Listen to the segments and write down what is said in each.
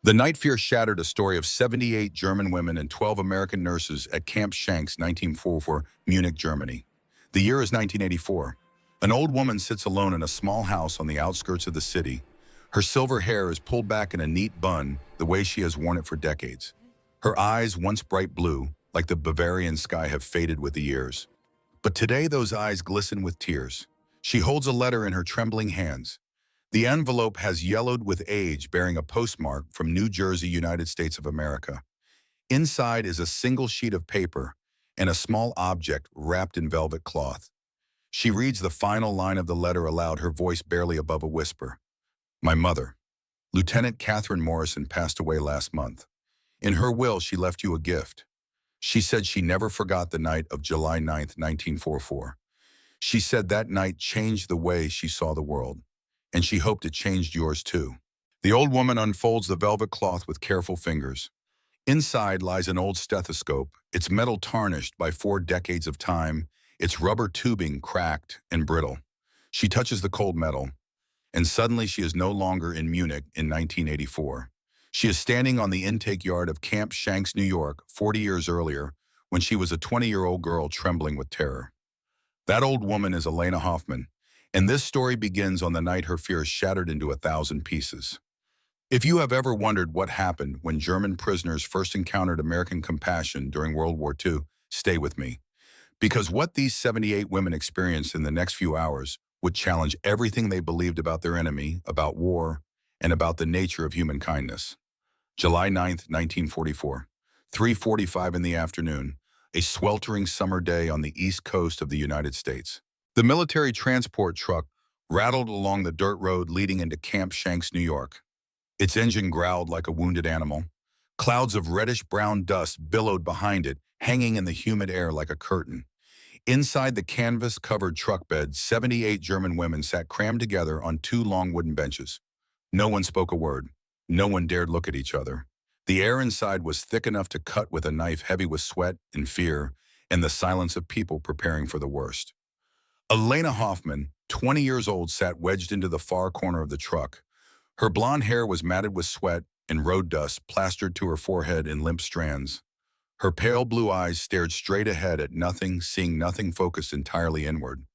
The night fear shattered a story of 78 German women and 12 American nurses at Camp Shanks, 1944, Munich, Germany. The year is 1984. An old woman sits alone in a small house on the outskirts of the city. Her silver hair is pulled back in a neat bun, the way she has worn it for decades. Her eyes, once bright blue, like the Bavarian sky, have faded with the years. But today those eyes glisten with tears. She holds a letter in her trembling hands. The envelope has yellowed with age, bearing a postmark from New Jersey, United States of America. Inside is a single sheet of paper and a small object wrapped in velvet cloth. She reads the final line of the letter aloud, her voice barely above a whisper. My mother, Lieutenant Catherine Morrison, passed away last month. In her will, she left you a gift. She said she never forgot the night of July 9th, 1944. She said that night changed the way she saw the world, and she hoped it changed yours too. The old woman unfolds the velvet cloth with careful fingers. Inside lies an old stethoscope, its metal tarnished by 4 decades of time, its rubber tubing cracked and brittle. She touches the cold metal, and suddenly she is no longer in Munich in 1984. She is standing on the intake yard of Camp Shanks, New York, 40 years earlier, when she was a 20-year-old girl trembling with terror. That old woman is Elena Hoffman, and this story begins on the night her fears shattered into 1,000 pieces. If you have ever wondered what happened when German prisoners first encountered American compassion during World War II, stay with me. Because what these 78 women experienced in the next few hours would challenge everything they believed about their enemy, about war, and about the nature of human kindness. July 9th, 1944, 3:45 in the afternoon, a sweltering summer day on the east coast of the United States. The military transport truck rattled along the dirt road leading into Camp Shanks, New York. Its engine growled like a wounded animal. Clouds of reddish-brown dust billowed behind it, hanging in the humid air like a curtain. Inside the canvas-covered truck bed, 78 German women sat crammed together on 2 long wooden benches. No one spoke a word. No one dared look at each other. The air inside was thick enough to cut with a knife, heavy with sweat and fear, and the silence of people preparing for the worst. Elena Hoffman, 20 years old, sat wedged into the far corner of the truck. Her blonde hair was matted with sweat and road dust plastered to her forehead in limp strands. Her pale blue eyes stared straight ahead at nothing, seeing nothing, focused entirely inward.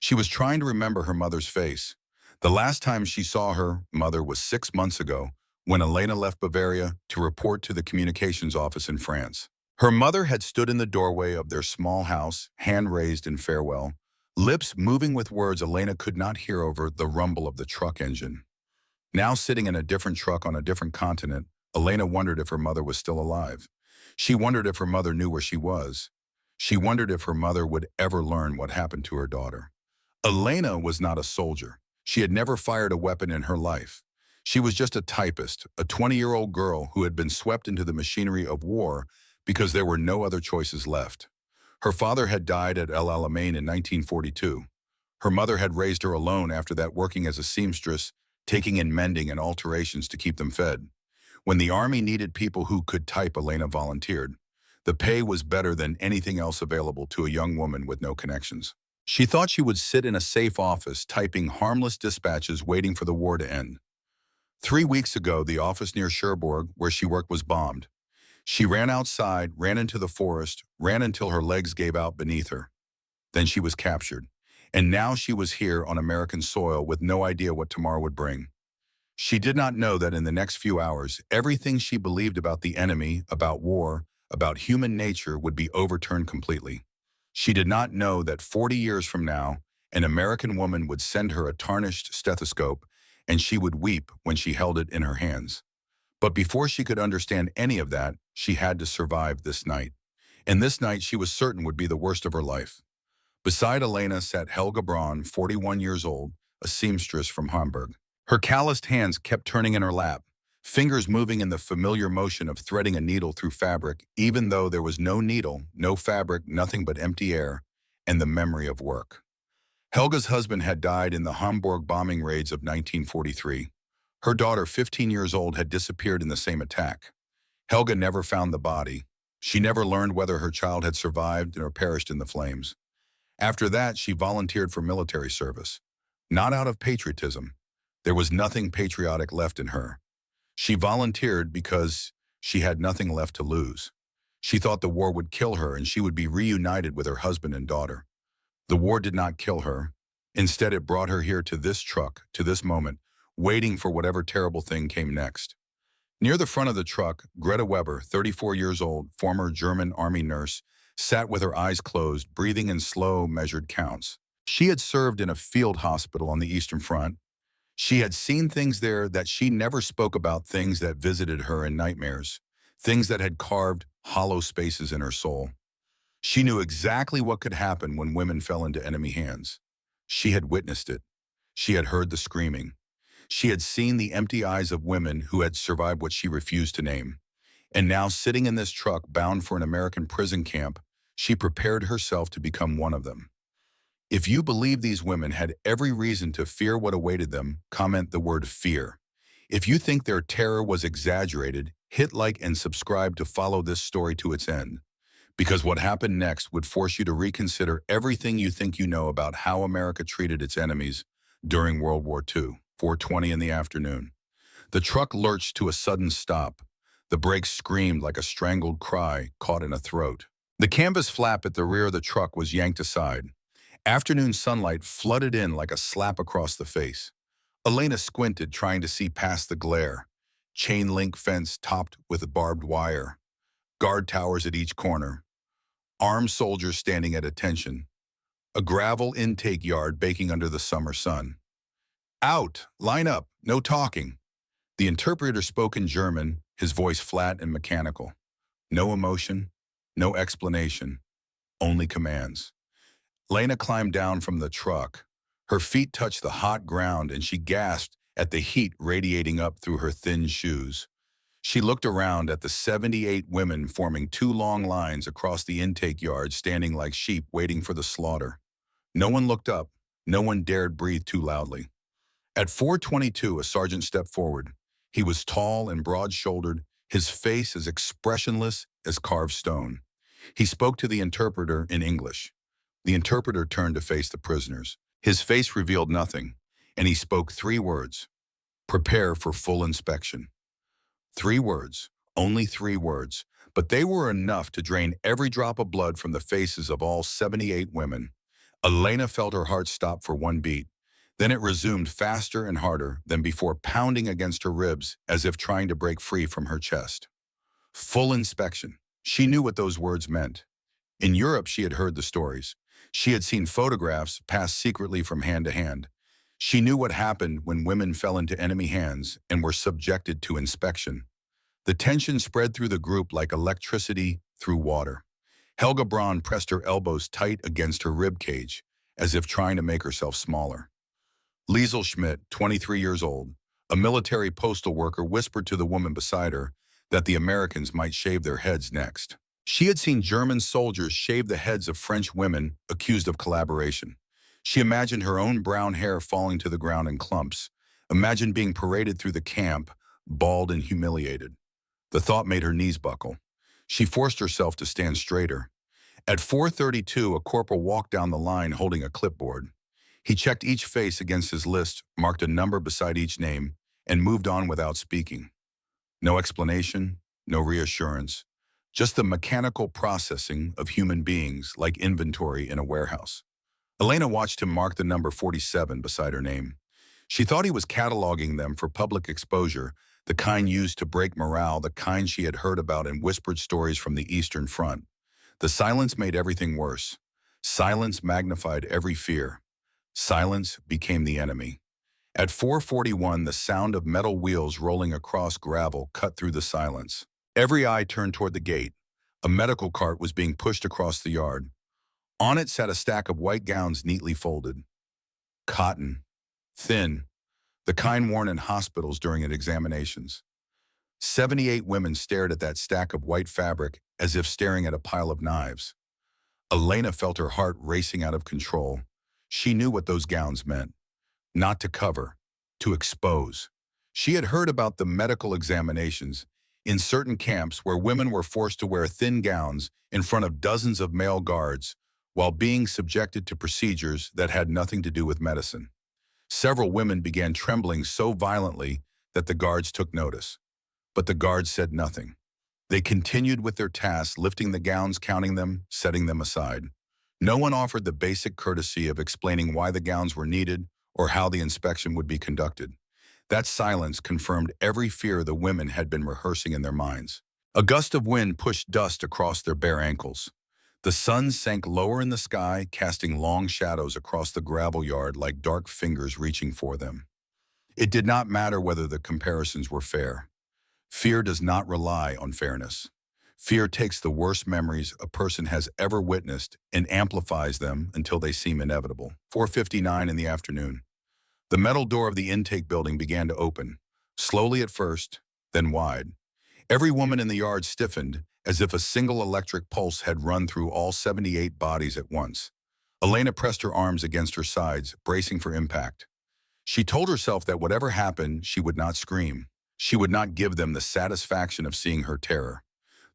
She was trying to remember her mother's face. The last time she saw her mother was 6 months ago, when Elena left Bavaria to report to the communications office in France. Her mother had stood in the doorway of their small house, hand raised in farewell, lips moving with words Elena could not hear over the rumble of the truck engine. Now sitting in a different truck on a different continent, Elena wondered if her mother was still alive. She wondered if her mother knew where she was. She wondered if her mother would ever learn what happened to her daughter. Elena was not a soldier. She had never fired a weapon in her life. She was just a typist, a 20-year-old girl who had been swept into the machinery of war because there were no other choices left. Her father had died at El Alamein in 1942. Her mother had raised her alone after that, working as a seamstress, taking in mending and alterations to keep them fed. When the army needed people who could type, Elena volunteered. The pay was better than anything else available to a young woman with no connections. She thought she would sit in a safe office, typing harmless dispatches, waiting for the war to end. 3 weeks ago, the office near Cherbourg, where she worked, was bombed. She ran outside, ran into the forest, ran until her legs gave out beneath her. Then she was captured. And now she was here on American soil with no idea what tomorrow would bring. She did not know that in the next few hours, everything she believed about the enemy, about war, about human nature would be overturned completely. She did not know that 40 years from now, an American woman would send her a tarnished stethoscope, and she would weep when she held it in her hands. But before she could understand any of that, she had to survive this night. And this night she was certain would be the worst of her life. Beside Elena sat Helga Braun, 41 years old, a seamstress from Hamburg. Her calloused hands kept turning in her lap, fingers moving in the familiar motion of threading a needle through fabric, even though there was no needle, no fabric, nothing but empty air and the memory of work. Helga's husband had died in the Hamburg bombing raids of 1943. Her daughter, 15 years old, had disappeared in the same attack. Helga never found the body. She never learned whether her child had survived or perished in the flames. After that, she volunteered for military service. Not out of patriotism. There was nothing patriotic left in her. She volunteered because she had nothing left to lose. She thought the war would kill her and she would be reunited with her husband and daughter. The war did not kill her. Instead, it brought her here to this truck, to this moment, waiting for whatever terrible thing came next. Near the front of the truck, Greta Weber, 34 years old, former German army nurse, sat with her eyes closed, breathing in slow, measured counts. She had served in a field hospital on the Eastern Front. She had seen things there that she never spoke about, things that visited her in nightmares, things that had carved hollow spaces in her soul. She knew exactly what could happen when women fell into enemy hands. She had witnessed it. She had heard the screaming. She had seen the empty eyes of women who had survived what she refused to name. And now, sitting in this truck bound for an American prison camp, she prepared herself to become one of them. If you believe these women had every reason to fear what awaited them, comment the word fear. If you think their terror was exaggerated, hit like and subscribe to follow this story to its end. Because what happened next would force you to reconsider everything you think you know about how America treated its enemies during World War II. 4:20 in the afternoon. The truck lurched to a sudden stop. The brakes screamed like a strangled cry caught in a throat. The canvas flap at the rear of the truck was yanked aside. Afternoon sunlight flooded in like a slap across the face. Elena squinted, trying to see past the glare. Chain link fence topped with barbed wire. Guard towers at each corner. Armed soldiers standing at attention. A gravel intake yard baking under the summer sun. Out! Line up! No talking! The interpreter spoke in German, his voice flat and mechanical. No emotion, no explanation, only commands. Lena climbed down from the truck. Her feet touched the hot ground and she gasped at the heat radiating up through her thin shoes. She looked around at the 78 women forming two long lines across the intake yard, standing like sheep waiting for the slaughter. No one looked up. No one dared breathe too loudly. At 4:22, a sergeant stepped forward. He was tall and broad-shouldered, his face as expressionless as carved stone. He spoke to the interpreter in English. The interpreter turned to face the prisoners. His face revealed nothing, and he spoke three words: prepare for full inspection. 3 words, only 3 words, but they were enough to drain every drop of blood from the faces of all 78 women. Elena felt her heart stop for one beat. Then it resumed faster and harder than before, pounding against her ribs as if trying to break free from her chest. Full inspection. She knew what those words meant. In Europe, she had heard the stories. She had seen photographs pass secretly from hand to hand. She knew what happened when women fell into enemy hands and were subjected to inspection. The tension spread through the group like electricity through water. Helga Braun pressed her elbows tight against her rib cage, as if trying to make herself smaller. Liesel Schmidt, 23 years old, a military postal worker, whispered to the woman beside her that the Americans might shave their heads next. She had seen German soldiers shave the heads of French women accused of collaboration. She imagined her own brown hair falling to the ground in clumps, imagined being paraded through the camp, bald and humiliated. The thought made her knees buckle. She forced herself to stand straighter. At 4:32, a corporal walked down the line holding a clipboard. He checked each face against his list, marked a number beside each name, and moved on without speaking. No explanation, no reassurance, just the mechanical processing of human beings like inventory in a warehouse. Elena watched him mark the number 47 beside her name. She thought he was cataloging them for public exposure, the kind used to break morale, the kind she had heard about in whispered stories from the Eastern Front. The silence made everything worse. Silence magnified every fear. Silence became the enemy. At 4:41, the sound of metal wheels rolling across gravel cut through the silence. Every eye turned toward the gate. A medical cart was being pushed across the yard. On it sat a stack of white gowns neatly folded. Cotton. Thin. The kind worn in hospitals during examinations. 78 women stared at that stack of white fabric as if staring at a pile of knives. Elena felt her heart racing out of control. She knew what those gowns meant. Not to cover, to expose. She had heard about the medical examinations in certain camps where women were forced to wear thin gowns in front of dozens of male guards while being subjected to procedures that had nothing to do with medicine. Several women began trembling so violently that the guards took notice. But the guards said nothing. They continued with their tasks, lifting the gowns, counting them, setting them aside. No one offered the basic courtesy of explaining why the gowns were needed or how the inspection would be conducted. That silence confirmed every fear the women had been rehearsing in their minds. A gust of wind pushed dust across their bare ankles. The sun sank lower in the sky, casting long shadows across the gravel yard like dark fingers reaching for them. It did not matter whether the comparisons were fair. Fear does not rely on fairness. Fear takes the worst memories a person has ever witnessed and amplifies them until they seem inevitable. 4:59 in the afternoon. The metal door of the intake building began to open, slowly at first, then wide. Every woman in the yard stiffened, as if a single electric pulse had run through all 78 bodies at once. Elena pressed her arms against her sides, bracing for impact. She told herself that whatever happened, she would not scream. She would not give them the satisfaction of seeing her terror.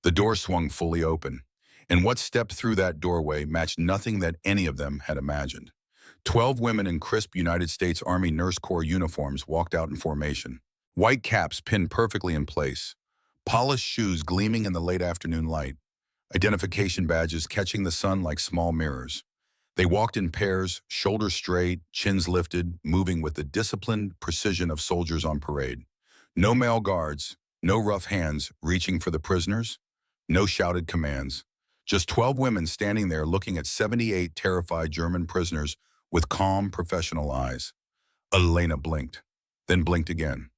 The door swung fully open, and what stepped through that doorway matched nothing that any of them had imagined. 12 women in crisp United States Army Nurse Corps uniforms walked out in formation. White caps pinned perfectly in place, polished shoes gleaming in the late afternoon light, identification badges catching the sun like small mirrors. They walked in pairs, shoulders straight, chins lifted, moving with the disciplined precision of soldiers on parade. No male guards, no rough hands reaching for the prisoners, no shouted commands. Just 12 women standing there looking at 78 terrified German prisoners with calm, professional eyes. Elena blinked, then blinked again.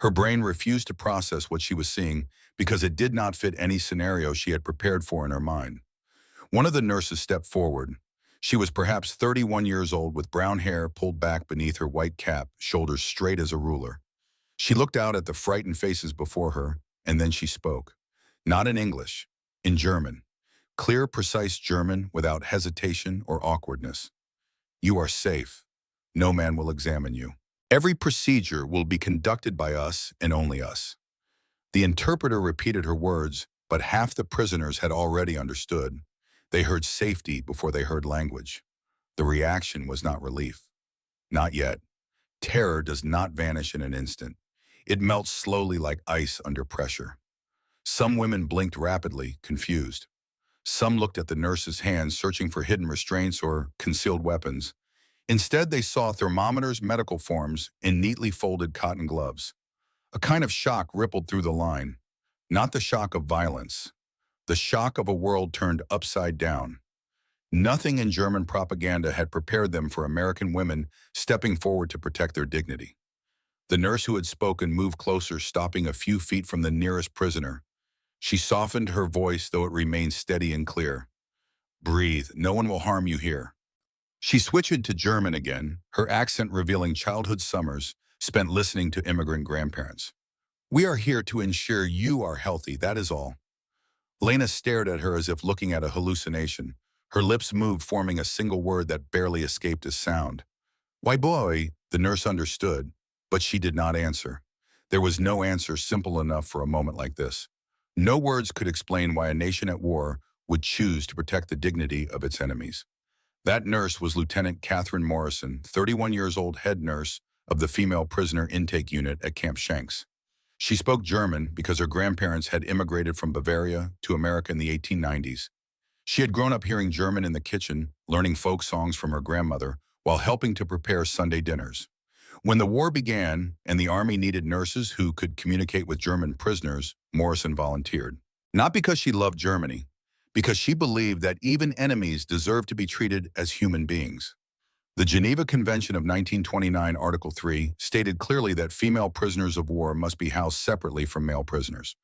Her brain refused to process what she was seeing because it did not fit any scenario she had prepared for in her mind. One of the nurses stepped forward. She was perhaps 31 years old with brown hair pulled back beneath her white cap, shoulders straight as a ruler. She looked out at the frightened faces before her, and then she spoke. Not in English, in German. Clear, precise German without hesitation or awkwardness. You are safe. No man will examine you. Every procedure will be conducted by us and only us. The interpreter repeated her words, but half the prisoners had already understood. They heard safety before they heard language. The reaction was not relief. Not yet. Terror does not vanish in an instant. It melts slowly like ice under pressure. Some women blinked rapidly, confused. Some looked at the nurse's hands, searching for hidden restraints or concealed weapons. Instead, they saw thermometers, medical forms, and neatly folded cotton gloves. A kind of shock rippled through the line. Not the shock of violence. The shock of a world turned upside down. Nothing in German propaganda had prepared them for American women stepping forward to protect their dignity. The nurse who had spoken moved closer, stopping a few feet from the nearest prisoner. She softened her voice, though it remained steady and clear. Breathe, no one will harm you here. She switched to German again, her accent revealing childhood summers spent listening to immigrant grandparents. We are here to ensure you are healthy, that is all. Lena stared at her as if looking at a hallucination. Her lips moved, forming a single word that barely escaped as sound. Why, boy, the nurse understood, but she did not answer. There was no answer simple enough for a moment like this. No words could explain why a nation at war would choose to protect the dignity of its enemies. That nurse was Lieutenant Catherine Morrison, 31 years old head nurse of the female prisoner intake unit at Camp Shanks. She spoke German because her grandparents had immigrated from Bavaria to America in the 1890s. She had grown up hearing German in the kitchen, learning folk songs from her grandmother, while helping to prepare Sunday dinners. When the war began and the Army needed nurses who could communicate with German prisoners, Morrison volunteered. Not because she loved Germany, because she believed that even enemies deserved to be treated as human beings. The Geneva Convention of 1929, Article 3, stated clearly that female prisoners of war must be housed separately from male prisoners.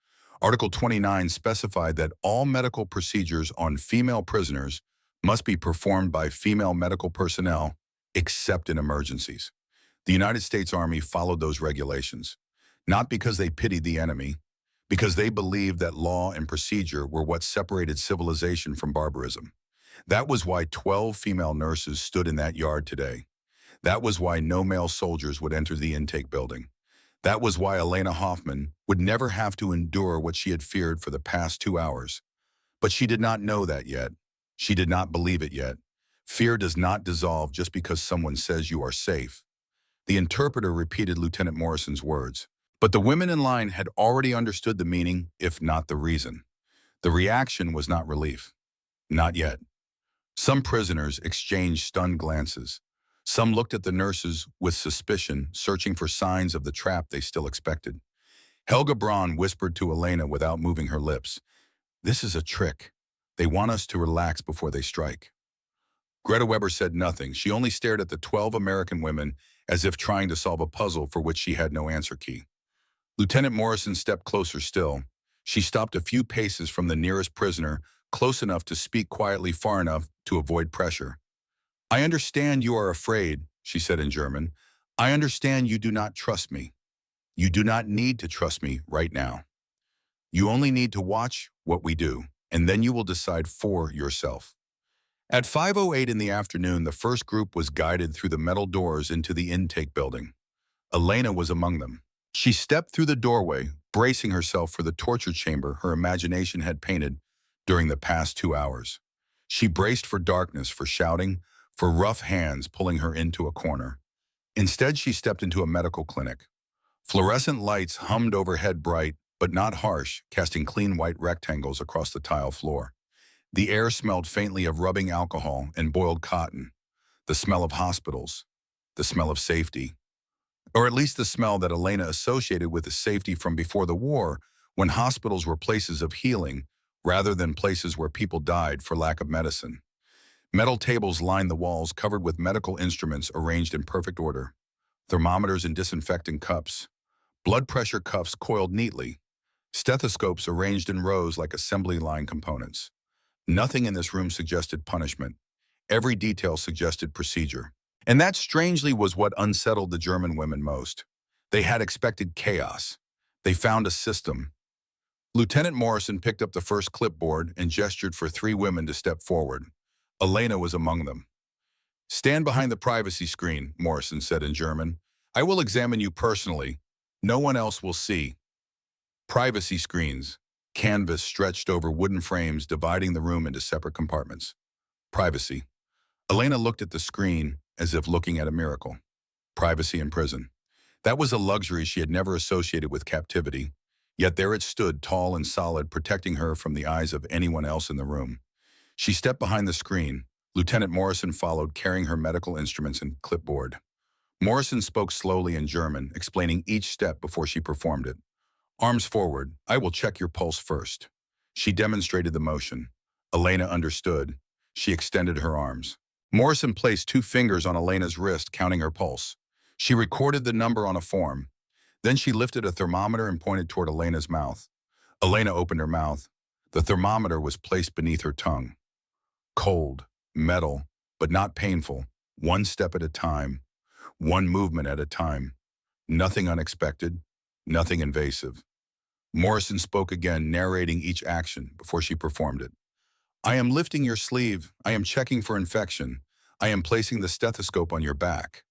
Article 29 specified that all medical procedures on female prisoners must be performed by female medical personnel, except in emergencies. The United States Army followed those regulations, not because they pitied the enemy, because they believed that law and procedure were what separated civilization from barbarism. That was why 12 female nurses stood in that yard today. That was why no male soldiers would enter the intake building. That was why Elena Hoffman would never have to endure what she had feared for the past 2 hours. But she did not know that yet. She did not believe it yet. Fear does not dissolve just because someone says you are safe. The interpreter repeated Lieutenant Morrison's words. But the women in line had already understood the meaning, if not the reason. The reaction was not relief. Not yet. Some prisoners exchanged stunned glances. Some looked at the nurses with suspicion, searching for signs of the trap they still expected. Helga Braun whispered to Elena without moving her lips, "This is a trick. They want us to relax before they strike." Greta Weber said nothing. She only stared at the 12 American women as if trying to solve a puzzle for which she had no answer key. Lieutenant Morrison stepped closer still. She stopped a few paces from the nearest prisoner, close enough to speak quietly, far enough to avoid pressure. "I understand you are afraid," she said in German. "I understand you do not trust me. You do not need to trust me right now. You only need to watch what we do, and then you will decide for yourself." At 5:08 in the afternoon, the first group was guided through the metal doors into the intake building. Elena was among them. She stepped through the doorway, bracing herself for the torture chamber her imagination had painted during the past 2 hours. She braced for darkness, for shouting, for rough hands pulling her into a corner. Instead, she stepped into a medical clinic. Fluorescent lights hummed overhead, bright, but not harsh, casting clean white rectangles across the tile floor. The air smelled faintly of rubbing alcohol and boiled cotton, the smell of hospitals, the smell of safety. Or at least the smell that Elena associated with the safety from before the war, when hospitals were places of healing rather than places where people died for lack of medicine. Metal tables lined the walls, covered with medical instruments arranged in perfect order. Thermometers and disinfectant cups. Blood pressure cuffs coiled neatly. Stethoscopes arranged in rows like assembly line components. Nothing in this room suggested punishment. Every detail suggested procedure. And that strangely was what unsettled the German women most. They had expected chaos. They found a system. Lieutenant Morrison picked up the first clipboard and gestured for 3 women to step forward. Elena was among them. "Stand behind the privacy screen," Morrison said in German. "I will examine you personally. No one else will see." Privacy screens. Canvas stretched over wooden frames, dividing the room into separate compartments. Privacy. Elena looked at the screen as if looking at a miracle. Privacy in prison. That was a luxury she had never associated with captivity. Yet there it stood, tall and solid, protecting her from the eyes of anyone else in the room. She stepped behind the screen. Lieutenant Morrison followed, carrying her medical instruments and clipboard. Morrison spoke slowly in German, explaining each step before she performed it. "Arms forward. I will check your pulse first." She demonstrated the motion. Elena understood. She extended her arms. Morrison placed 2 fingers on Elena's wrist, counting her pulse. She recorded the number on a form. Then she lifted a thermometer and pointed toward Elena's mouth. Elena opened her mouth. The thermometer was placed beneath her tongue. Cold, metal, but not painful. One step at a time. One movement at a time. Nothing unexpected. Nothing invasive. Morrison spoke again, narrating each action before she performed it. "I am lifting your sleeve. I am checking for infection. I am placing the stethoscope on your back."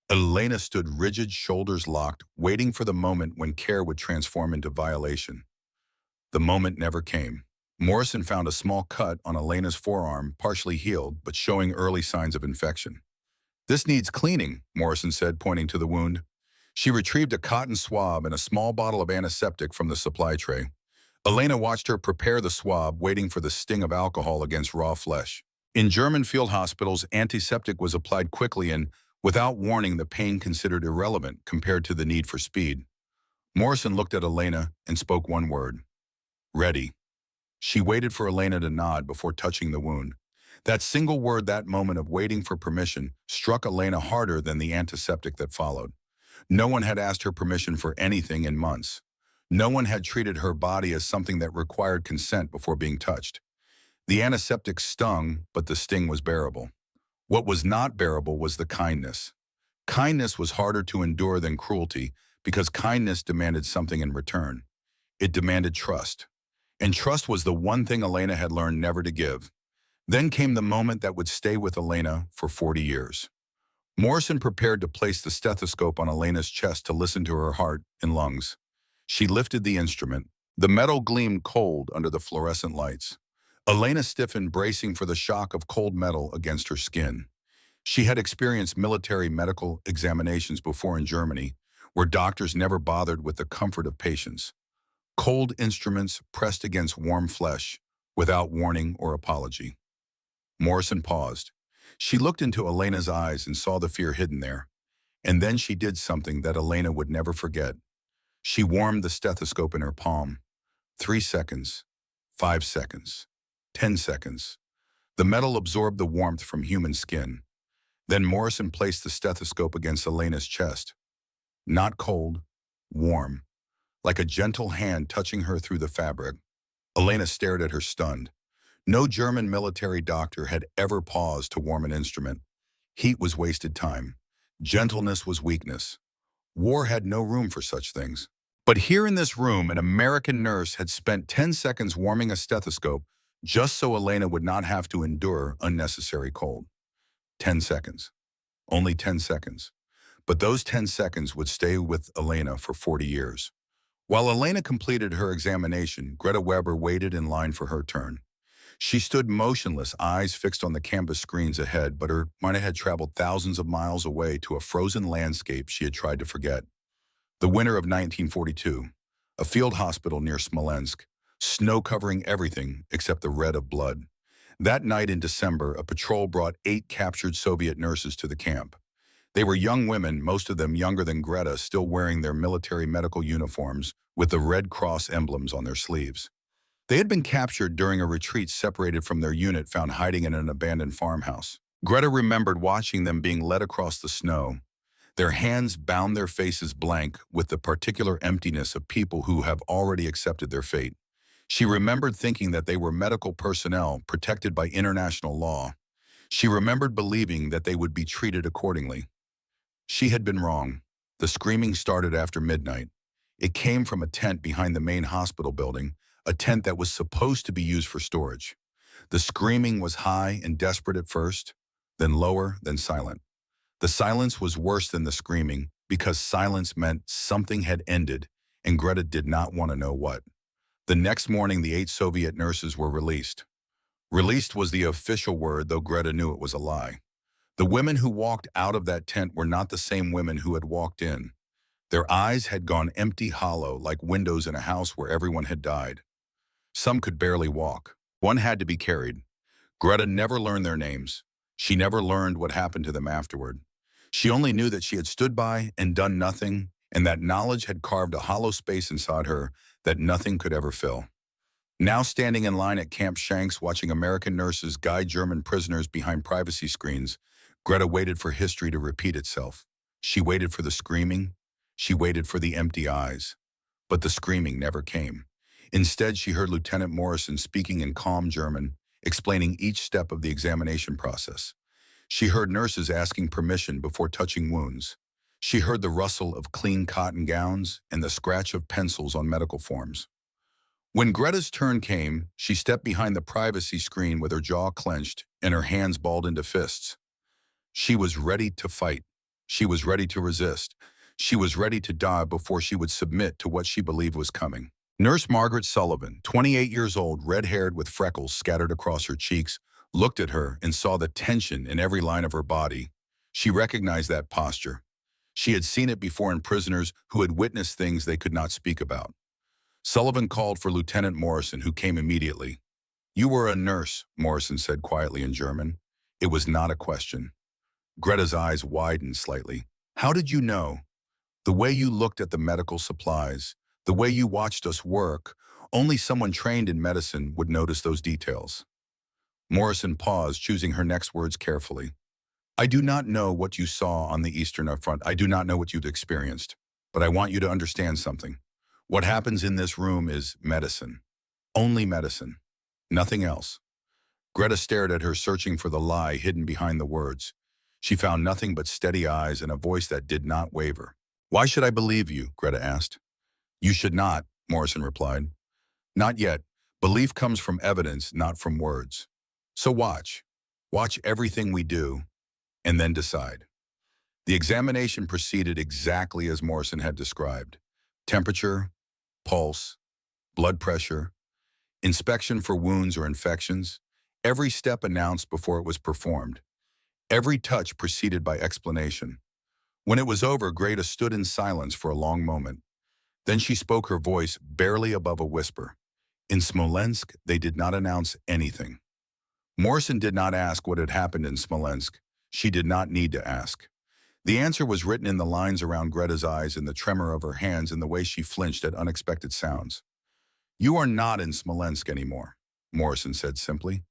Elena stood rigid, shoulders locked, waiting for the moment when care would transform into violation. The moment never came. Morrison found a small cut on Elena's forearm, partially healed, but showing early signs of infection. "This needs cleaning," Morrison said, pointing to the wound. She retrieved a cotton swab and a small bottle of antiseptic from the supply tray. Elena watched her prepare the swab, waiting for the sting of alcohol against raw flesh. In German field hospitals, antiseptic was applied quickly and, without warning, the pain considered irrelevant compared to the need for speed. Morrison looked at Elena and spoke one word. "Ready." She waited for Elena to nod before touching the wound. That single word, that moment of waiting for permission, struck Elena harder than the antiseptic that followed. No one had asked her permission for anything in months. No one had treated her body as something that required consent before being touched. The antiseptic stung, but the sting was bearable. What was not bearable was the kindness. Kindness was harder to endure than cruelty because kindness demanded something in return. It demanded trust. And trust was the one thing Elena had learned never to give. Then came the moment that would stay with Elena for 40 years. Morrison prepared to place the stethoscope on Elena's chest to listen to her heart and lungs. She lifted the instrument. The metal gleamed cold under the fluorescent lights. Elena stiffened, bracing for the shock of cold metal against her skin. She had experienced military medical examinations before in Germany, where doctors never bothered with the comfort of patients. Cold instruments pressed against warm flesh, without warning or apology. Morrison paused. She looked into Elena's eyes and saw the fear hidden there. And then she did something that Elena would never forget. She warmed the stethoscope in her palm. 3 seconds, 5 seconds, 10 seconds. The metal absorbed the warmth from human skin. Then Morrison placed the stethoscope against Elena's chest. Not cold, warm, like a gentle hand touching her through the fabric. Elena stared at her stunned. No German military doctor had ever paused to warm an instrument. Heat was wasted time. Gentleness was weakness. War had no room for such things. But here in this room, an American nurse had spent 10 seconds warming a stethoscope just so Elena would not have to endure unnecessary cold. 10 seconds. Only 10 seconds. But those 10 seconds would stay with Elena for 40 years. While Elena completed her examination, Greta Weber waited in line for her turn. She stood motionless, eyes fixed on the canvas screens ahead, but her mind had traveled thousands of miles away to a frozen landscape she had tried to forget. The winter of 1942, a field hospital near Smolensk, snow covering everything except the red of blood. That night in December, a patrol brought 8 captured Soviet nurses to the camp. They were young women, most of them younger than Greta, still wearing their military medical uniforms with the Red Cross emblems on their sleeves. They had been captured during a retreat separated from their unit found hiding in an abandoned farmhouse. Greta remembered watching them being led across the snow. Their hands bound, their faces blank with the particular emptiness of people who have already accepted their fate. She remembered thinking that they were medical personnel protected by international law. She remembered believing that they would be treated accordingly. She had been wrong. The screaming started after midnight. It came from a tent behind the main hospital building, a tent that was supposed to be used for storage. The screaming was high and desperate at first, then lower, then silent. The silence was worse than the screaming because silence meant something had ended, and Greta did not want to know what. The next morning, the 8 Soviet nurses were released. Released was the official word, though Greta knew it was a lie. The women who walked out of that tent were not the same women who had walked in. Their eyes had gone empty, hollow, like windows in a house where everyone had died. Some could barely walk. One had to be carried. Greta never learned their names. She never learned what happened to them afterward. She only knew that she had stood by and done nothing, and that knowledge had carved a hollow space inside her that nothing could ever fill. Now standing in line at Camp Shanks watching American nurses guide German prisoners behind privacy screens, Greta waited for history to repeat itself. She waited for the screaming. She waited for the empty eyes. But the screaming never came. Instead, she heard Lieutenant Morrison speaking in calm German, explaining each step of the examination process. She heard nurses asking permission before touching wounds. She heard the rustle of clean cotton gowns and the scratch of pencils on medical forms. When Greta's turn came, she stepped behind the privacy screen with her jaw clenched and her hands balled into fists. She was ready to fight. She was ready to resist. She was ready to die before she would submit to what she believed was coming. Nurse Margaret Sullivan, 28 years old, red-haired with freckles scattered across her cheeks, looked at her and saw the tension in every line of her body. She recognized that posture. She had seen it before in prisoners who had witnessed things they could not speak about. Sullivan called for Lieutenant Morrison, who came immediately. "You were a nurse," Morrison said quietly in German. It was not a question. Greta's eyes widened slightly. "How did you know?" "The way you looked at the medical supplies, the way you watched us work, only someone trained in medicine would notice those details." Morrison paused, choosing her next words carefully. "I do not know what you saw on the Eastern Front. I do not know what you've experienced. But I want you to understand something. What happens in this room is medicine. Only medicine. Nothing else." Greta stared at her, searching for the lie hidden behind the words. She found nothing but steady eyes and a voice that did not waver. "Why should I believe you?" Greta asked. "You should not," Morrison replied. "Not yet. Belief comes from evidence, not from words. So watch. Watch everything we do, and then decide." The examination proceeded exactly as Morrison had described. Temperature, pulse, blood pressure, inspection for wounds or infections, every step announced before it was performed. Every touch preceded by explanation. When it was over, Greta stood in silence for a long moment. Then she spoke, her voice barely above a whisper. In Smolensk, they did not announce anything. Morrison did not ask what had happened in Smolensk. She did not need to ask. The answer was written in the lines around Greta's eyes, in the tremor of her hands, and the way she flinched at unexpected sounds. You are not in Smolensk anymore, Morrison said simply.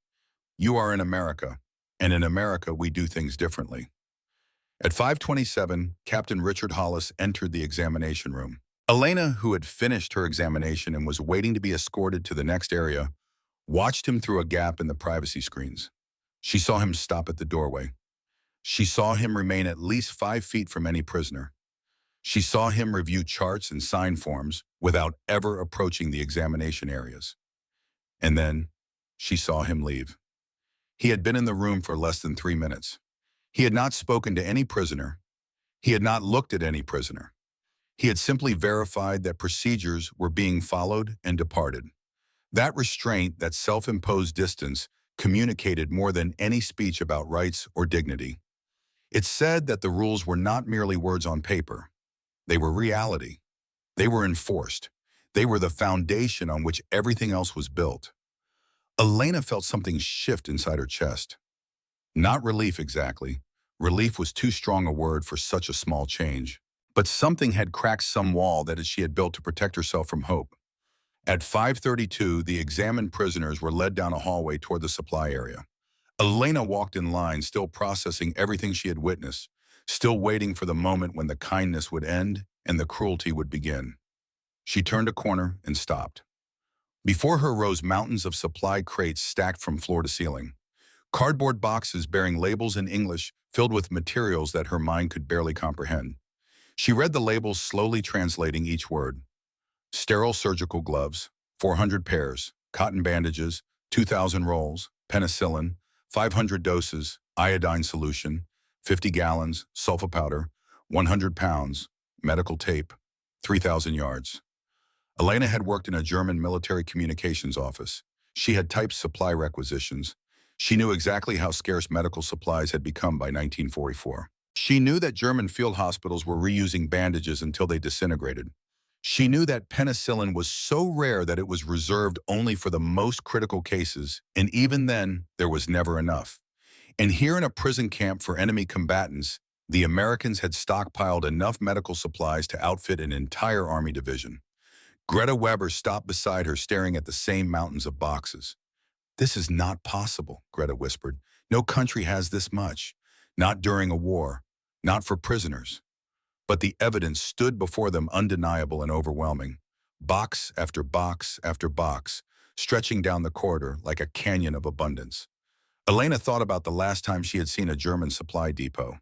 You are in America, and in America we do things differently. At 5:27, Captain Richard Hollis entered the examination room. Elena, who had finished her examination and was waiting to be escorted to the next area, watched him through a gap in the privacy screens. She saw him stop at the doorway. She saw him remain at least 5 feet from any prisoner. She saw him review charts and sign forms without ever approaching the examination areas. And then she saw him leave. He had been in the room for less than 3 minutes. He had not spoken to any prisoner. He had not looked at any prisoner. He had simply verified that procedures were being followed and departed. That restraint, that self-imposed distance, communicated more than any speech about rights or dignity. It said that the rules were not merely words on paper. They were reality. They were enforced. They were the foundation on which everything else was built. Elena felt something shift inside her chest. Not relief exactly. Relief was too strong a word for such a small change. But something had cracked some wall that she had built to protect herself from hope. At 5:32, the examined prisoners were led down a hallway toward the supply area. Elena walked in line, still processing everything she had witnessed, still waiting for the moment when the kindness would end and the cruelty would begin. She turned a corner and stopped. Before her rose mountains of supply crates stacked from floor to ceiling. Cardboard boxes bearing labels in English filled with materials that her mind could barely comprehend. She read the labels, slowly translating each word. Sterile surgical gloves, 400 pairs, cotton bandages, 2,000 rolls, penicillin, 500 doses, iodine solution, 50 gallons, sulfa powder, 100 pounds, medical tape, 3,000 yards. Elena had worked in a German military communications office. She had typed supply requisitions. She knew exactly how scarce medical supplies had become by 1944. She knew that German field hospitals were reusing bandages until they disintegrated. She knew that penicillin was so rare that it was reserved only for the most critical cases, and even then, there was never enough. And here in a prison camp for enemy combatants, the Americans had stockpiled enough medical supplies to outfit an entire army division. Greta Weber stopped beside her, staring at the same mountains of boxes. This is not possible, Greta whispered. No country has this much. Not during a war. Not for prisoners. But the evidence stood before them, undeniable and overwhelming. Box after box after box, stretching down the corridor like a canyon of abundance. Elena thought about the last time she had seen a German supply depot.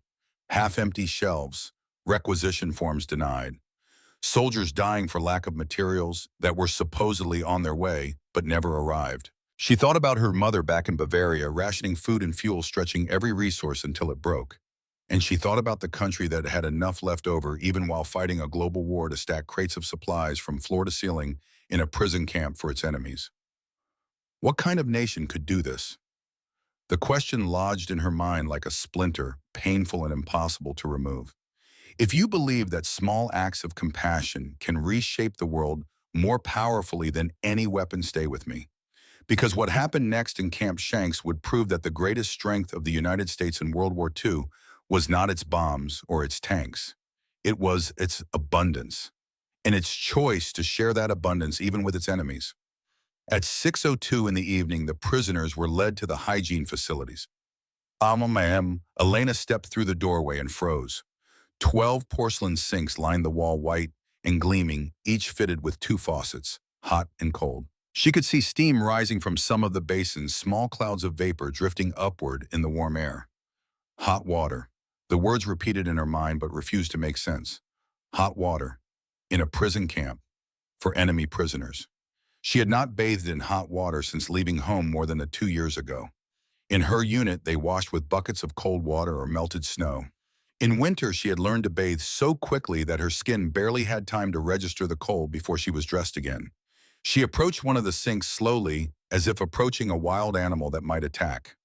Half-empty shelves, requisition forms denied. Soldiers dying for lack of materials that were supposedly on their way, but never arrived. She thought about her mother back in Bavaria, rationing food and fuel, stretching every resource until it broke. And she thought about the country that had enough left over, even while fighting a global war, to stack crates of supplies from floor to ceiling in a prison camp for its enemies. What kind of nation could do this? The question lodged in her mind like a splinter, painful and impossible to remove. If you believe that small acts of compassion can reshape the world more powerfully than any weapon, stay with me. Because what happened next in Camp Shanks would prove that the greatest strength of the United States in World War II was not its bombs or its tanks. It was its abundance, and its choice to share that abundance even with its enemies. At 6:02 in the evening, the prisoners were led to the hygiene facilities. Ma'am. Elena stepped through the doorway and froze. 12 porcelain sinks lined the wall, white and gleaming, each fitted with 2 faucets, hot and cold. She could see steam rising from some of the basins, small clouds of vapor drifting upward in the warm air. Hot water. The words repeated in her mind but refused to make sense. Hot water. In a prison camp. For enemy prisoners. She had not bathed in hot water since leaving home more than 2 years ago. In her unit, they washed with buckets of cold water or melted snow. In winter, she had learned to bathe so quickly that her skin barely had time to register the cold before she was dressed again. She approached one of the sinks slowly, as if approaching a wild animal that might attack.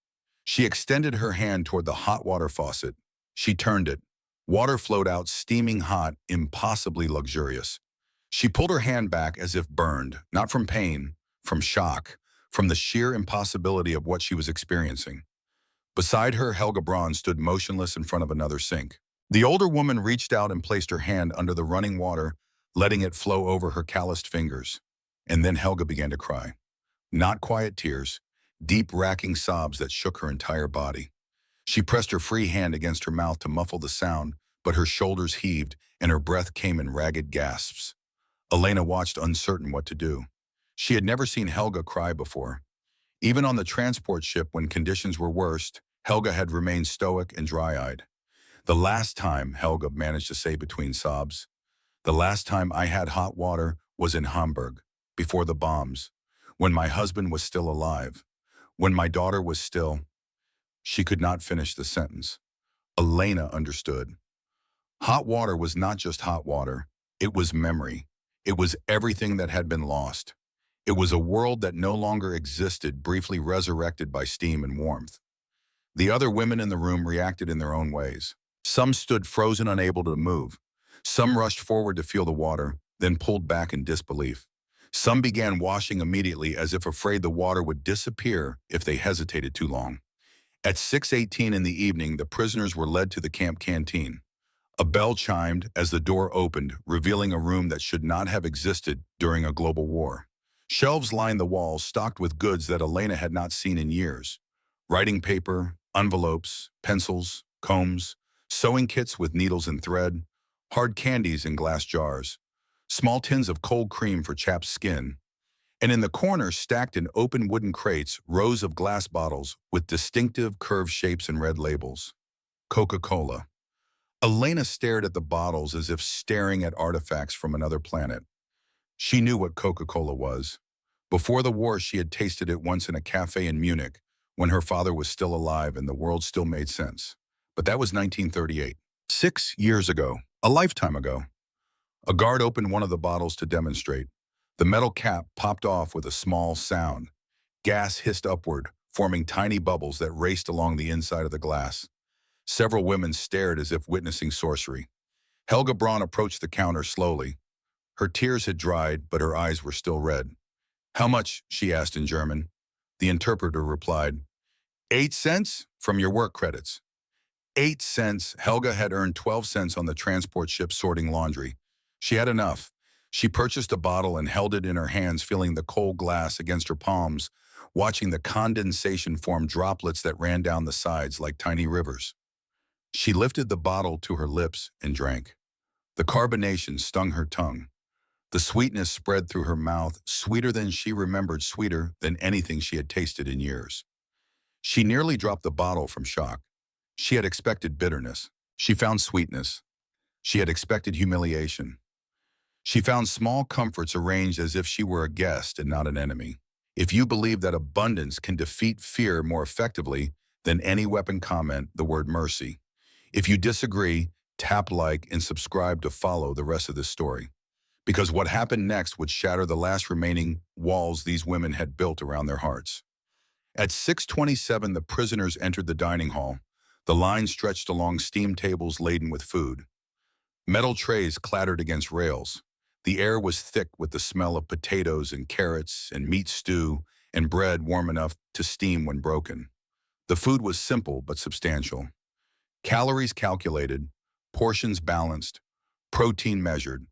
She extended her hand toward the hot water faucet. She turned it. Water flowed out steaming hot, impossibly luxurious. She pulled her hand back as if burned, not from pain, from shock, from the sheer impossibility of what she was experiencing. Beside her, Helga Braun stood motionless in front of another sink. The older woman reached out and placed her hand under the running water, letting it flow over her calloused fingers. And then Helga began to cry. Not quiet tears, deep racking sobs that shook her entire body. She pressed her free hand against her mouth to muffle the sound, but her shoulders heaved and her breath came in ragged gasps. Elena watched, uncertain what to do. She had never seen Helga cry before. Even on the transport ship when conditions were worst, Helga had remained stoic and dry-eyed. The last time, Helga managed to say between sobs, the last time I had hot water was in Hamburg, before the bombs, when my husband was still alive, when my daughter was still. She could not finish the sentence. Elena understood. Hot water was not just hot water. It was memory. It was everything that had been lost. It was a world that no longer existed, briefly resurrected by steam and warmth. The other women in the room reacted in their own ways. Some stood frozen, unable to move. Some rushed forward to feel the water, then pulled back in disbelief. Some began washing immediately as if afraid the water would disappear if they hesitated too long. At 6:18 in the evening, the prisoners were led to the camp canteen. A bell chimed as the door opened, revealing a room that should not have existed during a global war. Shelves lined the walls, stocked with goods that Elena had not seen in years. Writing paper, envelopes, pencils, combs, sewing kits with needles and thread, hard candies in glass jars, small tins of cold cream for chapped skin, and in the corner, stacked in open wooden crates, rows of glass bottles with distinctive curved shapes and red labels. Coca-Cola. Elena stared at the bottles as if staring at artifacts from another planet. She knew what Coca-Cola was. Before the war, she had tasted it once in a cafe in Munich, when her father was still alive and the world still made sense. But that was 1938. 6 years ago, a lifetime ago. A guard opened one of the bottles to demonstrate. The metal cap popped off with a small sound. Gas hissed upward, forming tiny bubbles that raced along the inside of the glass. Several women stared as if witnessing sorcery. Helga Braun approached the counter slowly. Her tears had dried, but her eyes were still red. "How much?" she asked in German. The interpreter replied, 8 cents from your work credits. 8 cents. Helga had earned 12 cents on the transport ship sorting laundry. She had enough. She purchased a bottle and held it in her hands, feeling the cold glass against her palms, watching the condensation form droplets that ran down the sides like tiny rivers. She lifted the bottle to her lips and drank. The carbonation stung her tongue. The sweetness spread through her mouth, sweeter than she remembered, sweeter than anything she had tasted in years. She nearly dropped the bottle from shock. She had expected bitterness. She found sweetness. She had expected humiliation. She found small comforts arranged as if she were a guest and not an enemy. If you believe that abundance can defeat fear more effectively than any weapon, comment the word mercy. If you disagree, tap like and subscribe to follow the rest of this story. Because what happened next would shatter the last remaining walls these women had built around their hearts. At 6:27, the prisoners entered the dining hall. The line stretched along steam tables laden with food. Metal trays clattered against rails. The air was thick with the smell of potatoes and carrots and meat stew and bread warm enough to steam when broken. The food was simple but substantial. Calories calculated, portions balanced, protein measured.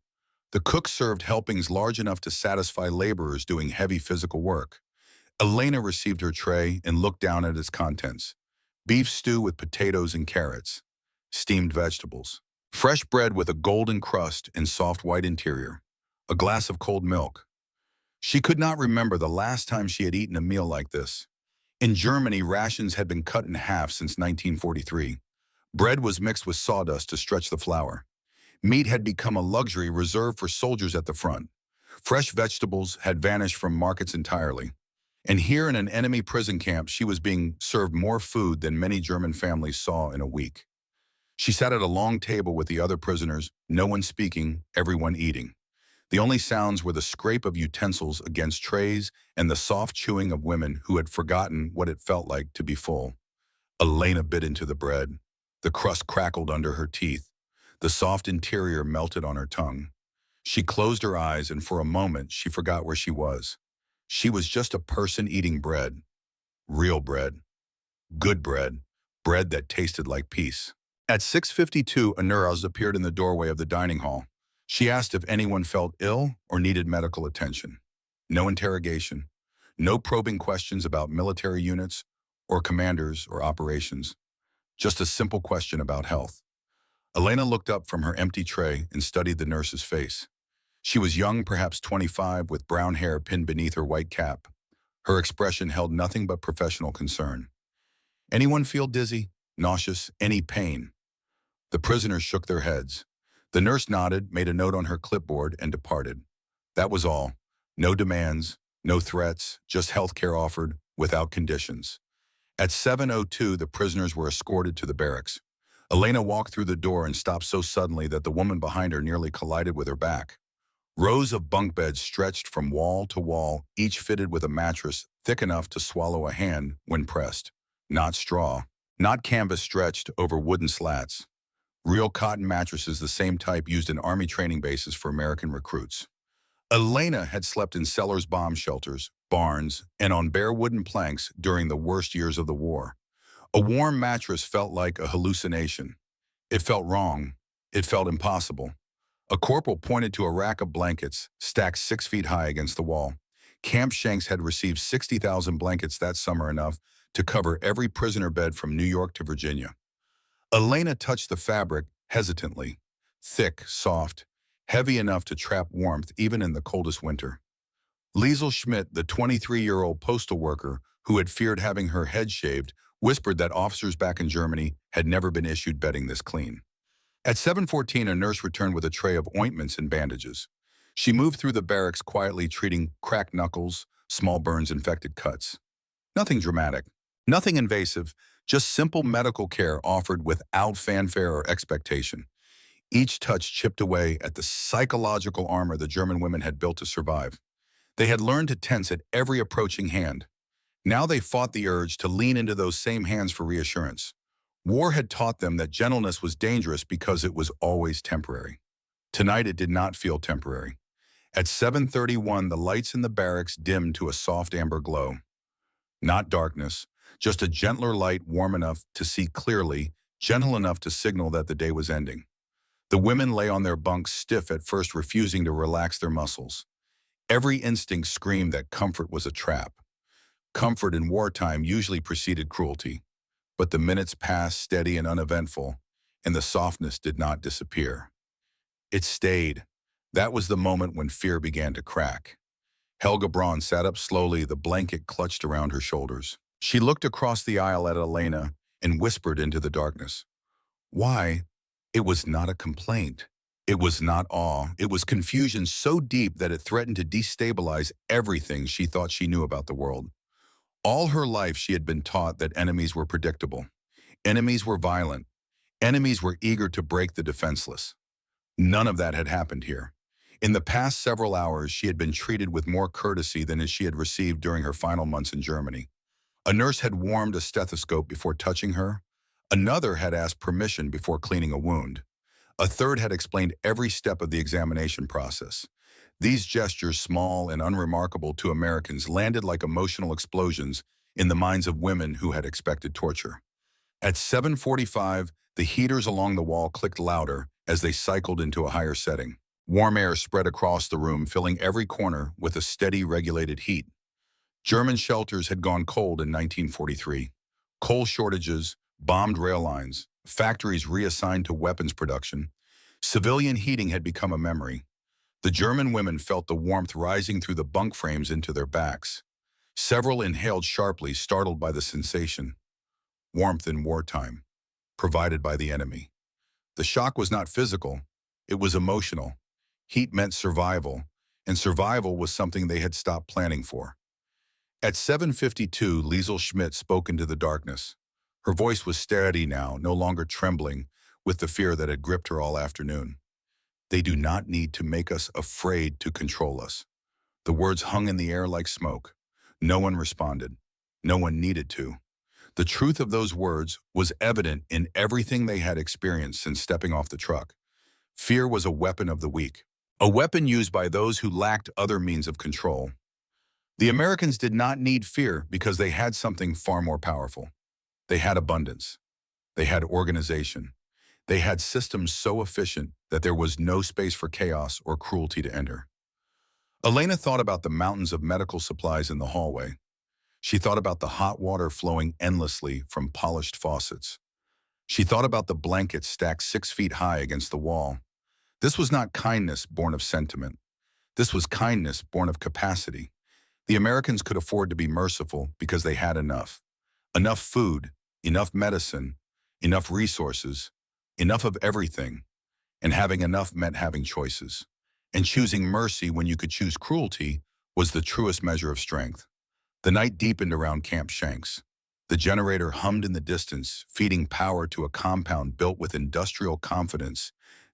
The cook served helpings large enough to satisfy laborers doing heavy physical work. Elena received her tray and looked down at its contents. Beef stew with potatoes and carrots, steamed vegetables, fresh bread with a golden crust and soft white interior, a glass of cold milk. She could not remember the last time she had eaten a meal like this. In Germany, rations had been cut in half since 1943. Bread was mixed with sawdust to stretch the flour. Meat had become a luxury reserved for soldiers at the front. Fresh vegetables had vanished from markets entirely. And here in an enemy prison camp, she was being served more food than many German families saw in a week. She sat at a long table with the other prisoners, no one speaking, everyone eating. The only sounds were the scrape of utensils against trays and the soft chewing of women who had forgotten what it felt like to be full. Elena bit into the bread. The crust crackled under her teeth. The soft interior melted on her tongue. She closed her eyes, and for a moment she forgot where she was. She was just a person eating bread. Real bread. Good bread. Bread that tasted like peace. At 6:52, a nurse appeared in the doorway of the dining hall. She asked if anyone felt ill or needed medical attention. No interrogation. No probing questions about military units or commanders or operations. Just a simple question about health. Elena looked up from her empty tray and studied the nurse's face. She was young, perhaps 25, with brown hair pinned beneath her white cap. Her expression held nothing but professional concern. Anyone feel dizzy, nauseous, any pain? The prisoners shook their heads. The nurse nodded, made a note on her clipboard, and departed. That was all. No demands, no threats, just health care offered, without conditions. At 7:02, the prisoners were escorted to the barracks. Elena walked through the door and stopped so suddenly that the woman behind her nearly collided with her back. Rows of bunk beds stretched from wall to wall, each fitted with a mattress thick enough to swallow a hand when pressed. Not straw, not canvas stretched over wooden slats. Real cotton mattresses, the same type used in Army training bases for American recruits. Elena had slept in cellars, bomb shelters, barns, and on bare wooden planks during the worst years of the war. A warm mattress felt like a hallucination. It felt wrong. It felt impossible. A corporal pointed to a rack of blankets, stacked 6 feet high against the wall. Camp Shanks had received 60,000 blankets that summer, enough to cover every prisoner bed from New York to Virginia. Elena touched the fabric hesitantly. Thick, soft, heavy enough to trap warmth even in the coldest winter. Liesel Schmidt, the 23-year-old postal worker who had feared having her head shaved, whispered that officers back in Germany had never been issued bedding this clean. At 7:14, a nurse returned with a tray of ointments and bandages. She moved through the barracks quietly, treating cracked knuckles, small burns, infected cuts. Nothing dramatic, nothing invasive, just simple medical care offered without fanfare or expectation. Each touch chipped away at the psychological armor the German women had built to survive. They had learned to tense at every approaching hand. Now they fought the urge to lean into those same hands for reassurance. War had taught them that gentleness was dangerous because it was always temporary. Tonight it did not feel temporary. At 7:31, the lights in the barracks dimmed to a soft amber glow. Not darkness, just a gentler light, warm enough to see clearly, gentle enough to signal that the day was ending. The women lay on their bunks, stiff at first, refusing to relax their muscles. Every instinct screamed that comfort was a trap. Comfort in wartime usually preceded cruelty. But the minutes passed steady and uneventful, and the softness did not disappear. It stayed. That was the moment when fear began to crack. Helga Braun sat up slowly, the blanket clutched around her shoulders. She looked across the aisle at Elena and whispered into the darkness. Why? It was not a complaint. It was not awe. It was confusion so deep that it threatened to destabilize everything she thought she knew about the world. All her life she had been taught that enemies were predictable. Enemies were violent. Enemies were eager to break the defenseless. None of that had happened here. In the past several hours, she had been treated with more courtesy than as she had received during her final months in Germany. A nurse had warmed a stethoscope before touching her. Another had asked permission before cleaning a wound. A third had explained every step of the examination process. These gestures, small and unremarkable to Americans, landed like emotional explosions in the minds of women who had expected torture. At 7:45, the heaters along the wall clicked louder as they cycled into a higher setting. Warm air spread across the room, filling every corner with a steady, regulated heat. German shelters had gone cold in 1943. Coal shortages, bombed rail lines, factories reassigned to weapons production. Civilian heating had become a memory. The German women felt the warmth rising through the bunk frames into their backs. Several inhaled sharply, startled by the sensation. Warmth in wartime, provided by the enemy. The shock was not physical, it was emotional. Heat meant survival, and survival was something they had stopped planning for. At 7:52, Liesel Schmidt spoke into the darkness. Her voice was steady now, no longer trembling with the fear that had gripped her all afternoon. They do not need to make us afraid to control us. The words hung in the air like smoke. No one responded. No one needed to. The truth of those words was evident in everything they had experienced since stepping off the truck. Fear was a weapon of the weak, a weapon used by those who lacked other means of control. The Americans did not need fear because they had something far more powerful. They had abundance. They had organization. They had systems so efficient that there was no space for chaos or cruelty to enter. Elena thought about the mountains of medical supplies in the hallway. She thought about the hot water flowing endlessly from polished faucets. She thought about the blankets stacked 6 feet high against the wall. This was not kindness born of sentiment. This was kindness born of capacity. The Americans could afford to be merciful because they had enough. Enough food, enough medicine, enough resources, enough of everything. And having enough meant having choices. And choosing mercy when you could choose cruelty was the truest measure of strength. The night deepened around Camp Shanks. The generator hummed in the distance, feeding power to a compound built with industrial confidence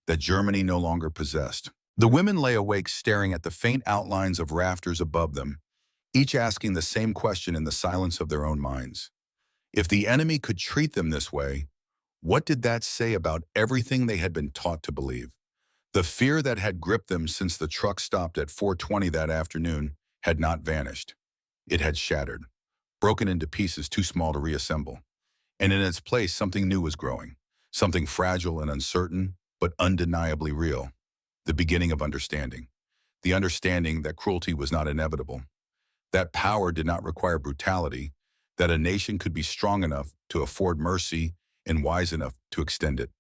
that Germany no longer possessed. The women lay awake staring at the faint outlines of rafters above them, each asking the same question in the silence of their own minds. If the enemy could treat them this way, what did that say about everything they had been taught to believe? The fear that had gripped them since the truck stopped at 4:20 that afternoon had not vanished. It had shattered, broken into pieces too small to reassemble. And in its place, something new was growing, something fragile and uncertain, but undeniably real. The beginning of understanding. The understanding that cruelty was not inevitable, that power did not require brutality, that a nation could be strong enough to afford mercy and wise enough to extend it.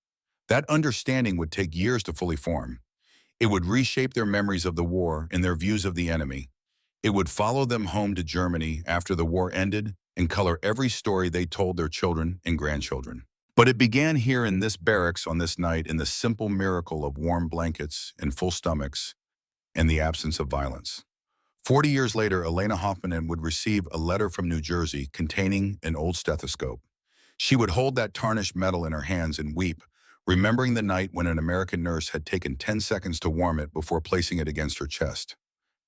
That understanding would take years to fully form. It would reshape their memories of the war and their views of the enemy. It would follow them home to Germany after the war ended and color every story they told their children and grandchildren. But it began here in this barracks on this night in the simple miracle of warm blankets and full stomachs and the absence of violence. 40 years later, Elena Hoffman would receive a letter from New Jersey containing an old stethoscope. She would hold that tarnished metal in her hands and weep, remembering the night when an American nurse had taken 10 seconds to warm it before placing it against her chest.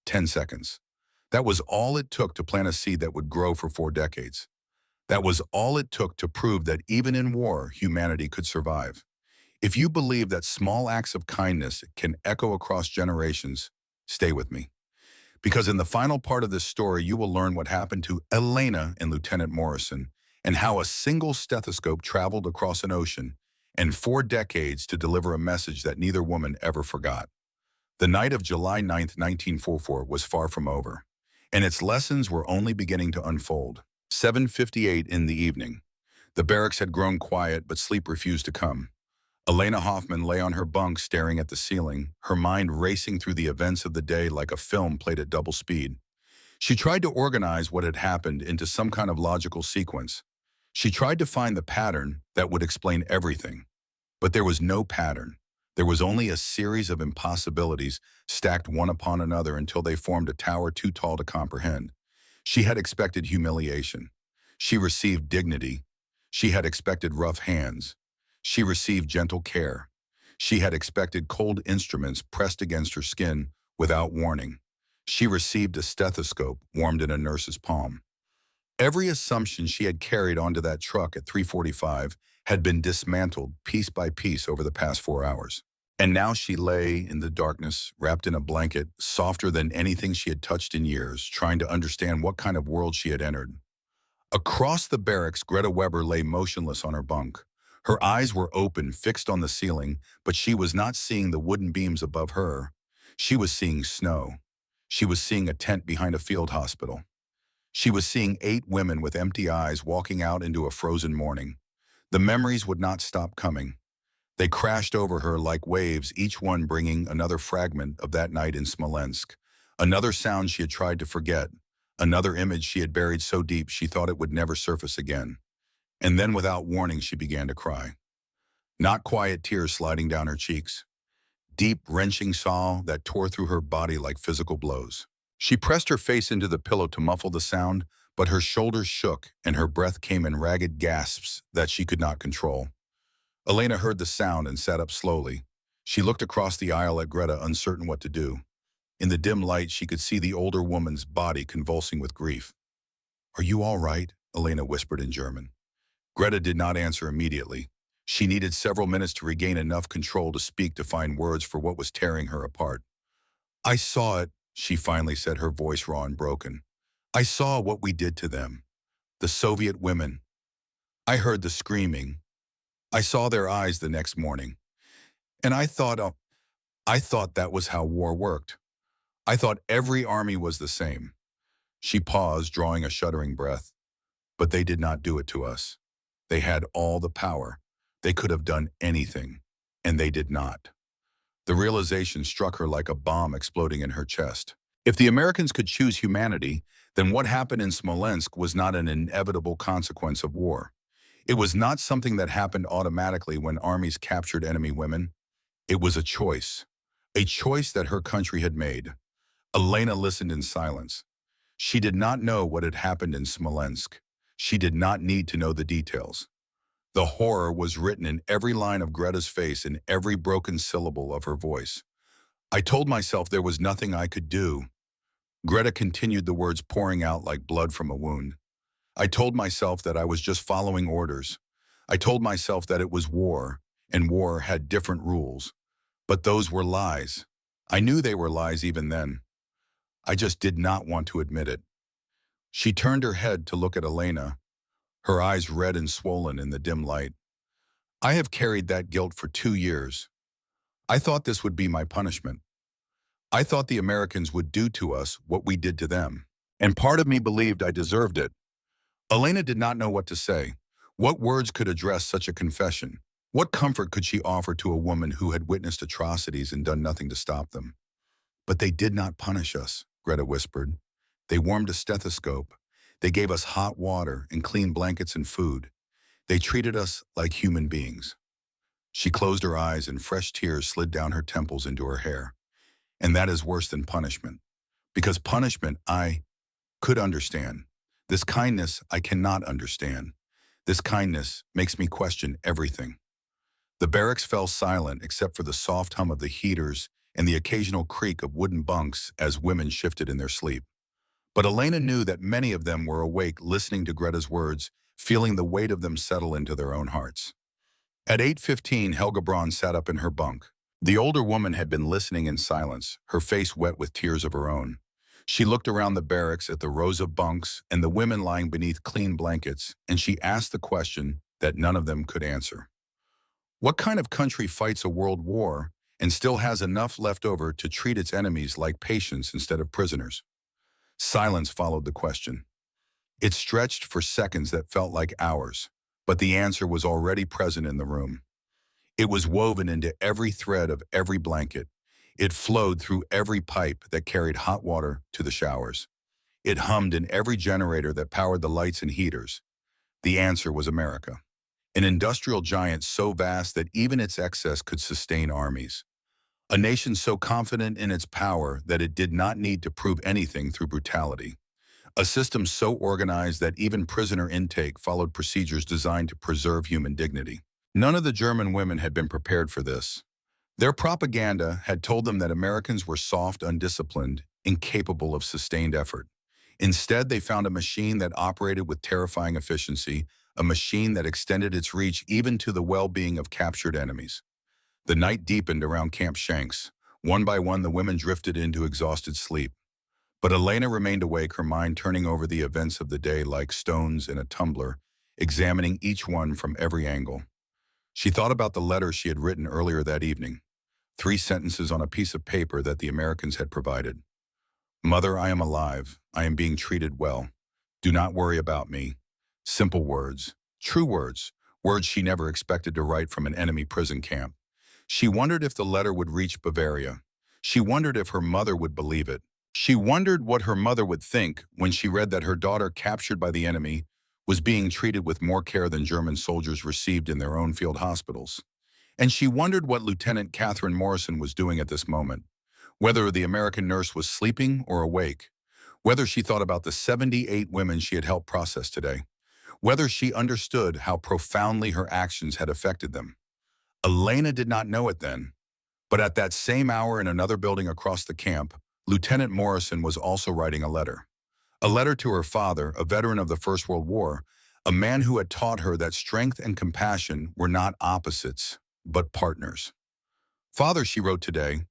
10 seconds. That was all it took to plant a seed that would grow for 4 decades. That was all it took to prove that even in war, humanity could survive. If you believe that small acts of kindness can echo across generations, stay with me. Because in the final part of this story, you will learn what happened to Elena and Lieutenant Morrison, and how a single stethoscope traveled across an ocean and 4 decades to deliver a message that neither woman ever forgot. The night of July 9th, 1944 was far from over, and its lessons were only beginning to unfold. 7:58 in the evening. The barracks had grown quiet, but sleep refused to come. Elena Hoffman lay on her bunk staring at the ceiling, her mind racing through the events of the day like a film played at double speed. She tried to organize what had happened into some kind of logical sequence. She tried to find the pattern that would explain everything. But there was no pattern. There was only a series of impossibilities stacked one upon another until they formed a tower too tall to comprehend. She had expected humiliation. She received dignity. She had expected rough hands. She received gentle care. She had expected cold instruments pressed against her skin without warning. She received a stethoscope warmed in a nurse's palm. Every assumption she had carried onto that truck at 3:45 had been dismantled piece by piece over the past 4 hours. And now she lay in the darkness, wrapped in a blanket, softer than anything she had touched in years, trying to understand what kind of world she had entered. Across the barracks, Greta Weber lay motionless on her bunk. Her eyes were open, fixed on the ceiling, but she was not seeing the wooden beams above her. She was seeing snow. She was seeing a tent behind a field hospital. She was seeing 8 women with empty eyes walking out into a frozen morning. The memories would not stop coming. They crashed over her like waves, each one bringing another fragment of that night in Smolensk, another sound she had tried to forget, another image she had buried so deep she thought it would never surface again. And then without warning, she began to cry. Not quiet tears sliding down her cheeks. Deep, wrenching sob that tore through her body like physical blows. She pressed her face into the pillow to muffle the sound, but her shoulders shook and her breath came in ragged gasps that she could not control. Elena heard the sound and sat up slowly. She looked across the aisle at Greta, uncertain what to do. In the dim light, she could see the older woman's body convulsing with grief. "Are you all right?" Elena whispered in German. Greta did not answer immediately. She needed several minutes to regain enough control to speak to find words for what was tearing her apart. "I saw it," she finally said, her voice raw and broken. "I saw what we did to them. The Soviet women. I heard the screaming. I saw their eyes the next morning. And I thought that was how war worked. I thought every army was the same." She paused, drawing a shuddering breath. "But they did not do it to us. They had all the power. They could have done anything, and they did not." The realization struck her like a bomb exploding in her chest. If the Americans could choose humanity, then what happened in Smolensk was not an inevitable consequence of war. It was not something that happened automatically when armies captured enemy women. It was a choice that her country had made. Elena listened in silence. She did not know what had happened in Smolensk. She did not need to know the details. The horror was written in every line of Greta's face, in every broken syllable of her voice. "I told myself there was nothing I could do." Greta continued, the words pouring out like blood from a wound. "I told myself that I was just following orders. I told myself that it was war, and war had different rules. But those were lies. I knew they were lies even then. I just did not want to admit it." She turned her head to look at Elena, her eyes red and swollen in the dim light. "I have carried that guilt for 2 years. I thought this would be my punishment. I thought the Americans would do to us what we did to them. And part of me believed I deserved it." Elena did not know what to say. What words could address such a confession? What comfort could she offer to a woman who had witnessed atrocities and done nothing to stop them? "But they did not punish us," Greta whispered. "They warmed a stethoscope. They gave us hot water and clean blankets and food. They treated us like human beings." She closed her eyes and fresh tears slid down her temples into her hair. "And that is worse than punishment. Because punishment I could understand. This kindness I cannot understand. This kindness makes me question everything." The barracks fell silent except for the soft hum of the heaters and the occasional creak of wooden bunks as women shifted in their sleep. But Elena knew that many of them were awake, listening to Greta's words, feeling the weight of them settle into their own hearts. At 8:15, Helga Braun sat up in her bunk. The older woman had been listening in silence, her face wet with tears of her own. She looked around the barracks at the rows of bunks and the women lying beneath clean blankets, and she asked the question that none of them could answer. What kind of country fights a world war and still has enough left over to treat its enemies like patients instead of prisoners? Silence followed the question. It stretched for seconds that felt like hours, but the answer was already present in the room. It was woven into every thread of every blanket. It flowed through every pipe that carried hot water to the showers. It hummed in every generator that powered the lights and heaters. The answer was America. An industrial giant so vast that even its excess could sustain armies. A nation so confident in its power that it did not need to prove anything through brutality. A system so organized that even prisoner intake followed procedures designed to preserve human dignity. None of the German women had been prepared for this. Their propaganda had told them that Americans were soft, undisciplined, incapable of sustained effort. Instead, they found a machine that operated with terrifying efficiency, a machine that extended its reach even to the well-being of captured enemies. The night deepened around Camp Shanks. One by one, the women drifted into exhausted sleep. But Elena remained awake, her mind turning over the events of the day like stones in a tumbler, examining each one from every angle. She thought about the letter she had written earlier that evening, 3 sentences on a piece of paper that the Americans had provided. "Mother, I am alive. I am being treated well. Do not worry about me." Simple words, true words, words she never expected to write from an enemy prison camp. She wondered if the letter would reach Bavaria. She wondered if her mother would believe it. She wondered what her mother would think when she read that her daughter, captured by the enemy, was being treated with more care than German soldiers received in their own field hospitals. And she wondered what Lieutenant Catherine Morrison was doing at this moment, whether the American nurse was sleeping or awake, whether she thought about the 78 women she had helped process today, whether she understood how profoundly her actions had affected them. Elena did not know it then, but at that same hour in another building across the camp, Lieutenant Morrison was also writing a letter. A letter to her father, a veteran of the First World War, A man who had taught her that strength and compassion were not opposites, but partners. Father, she wrote today,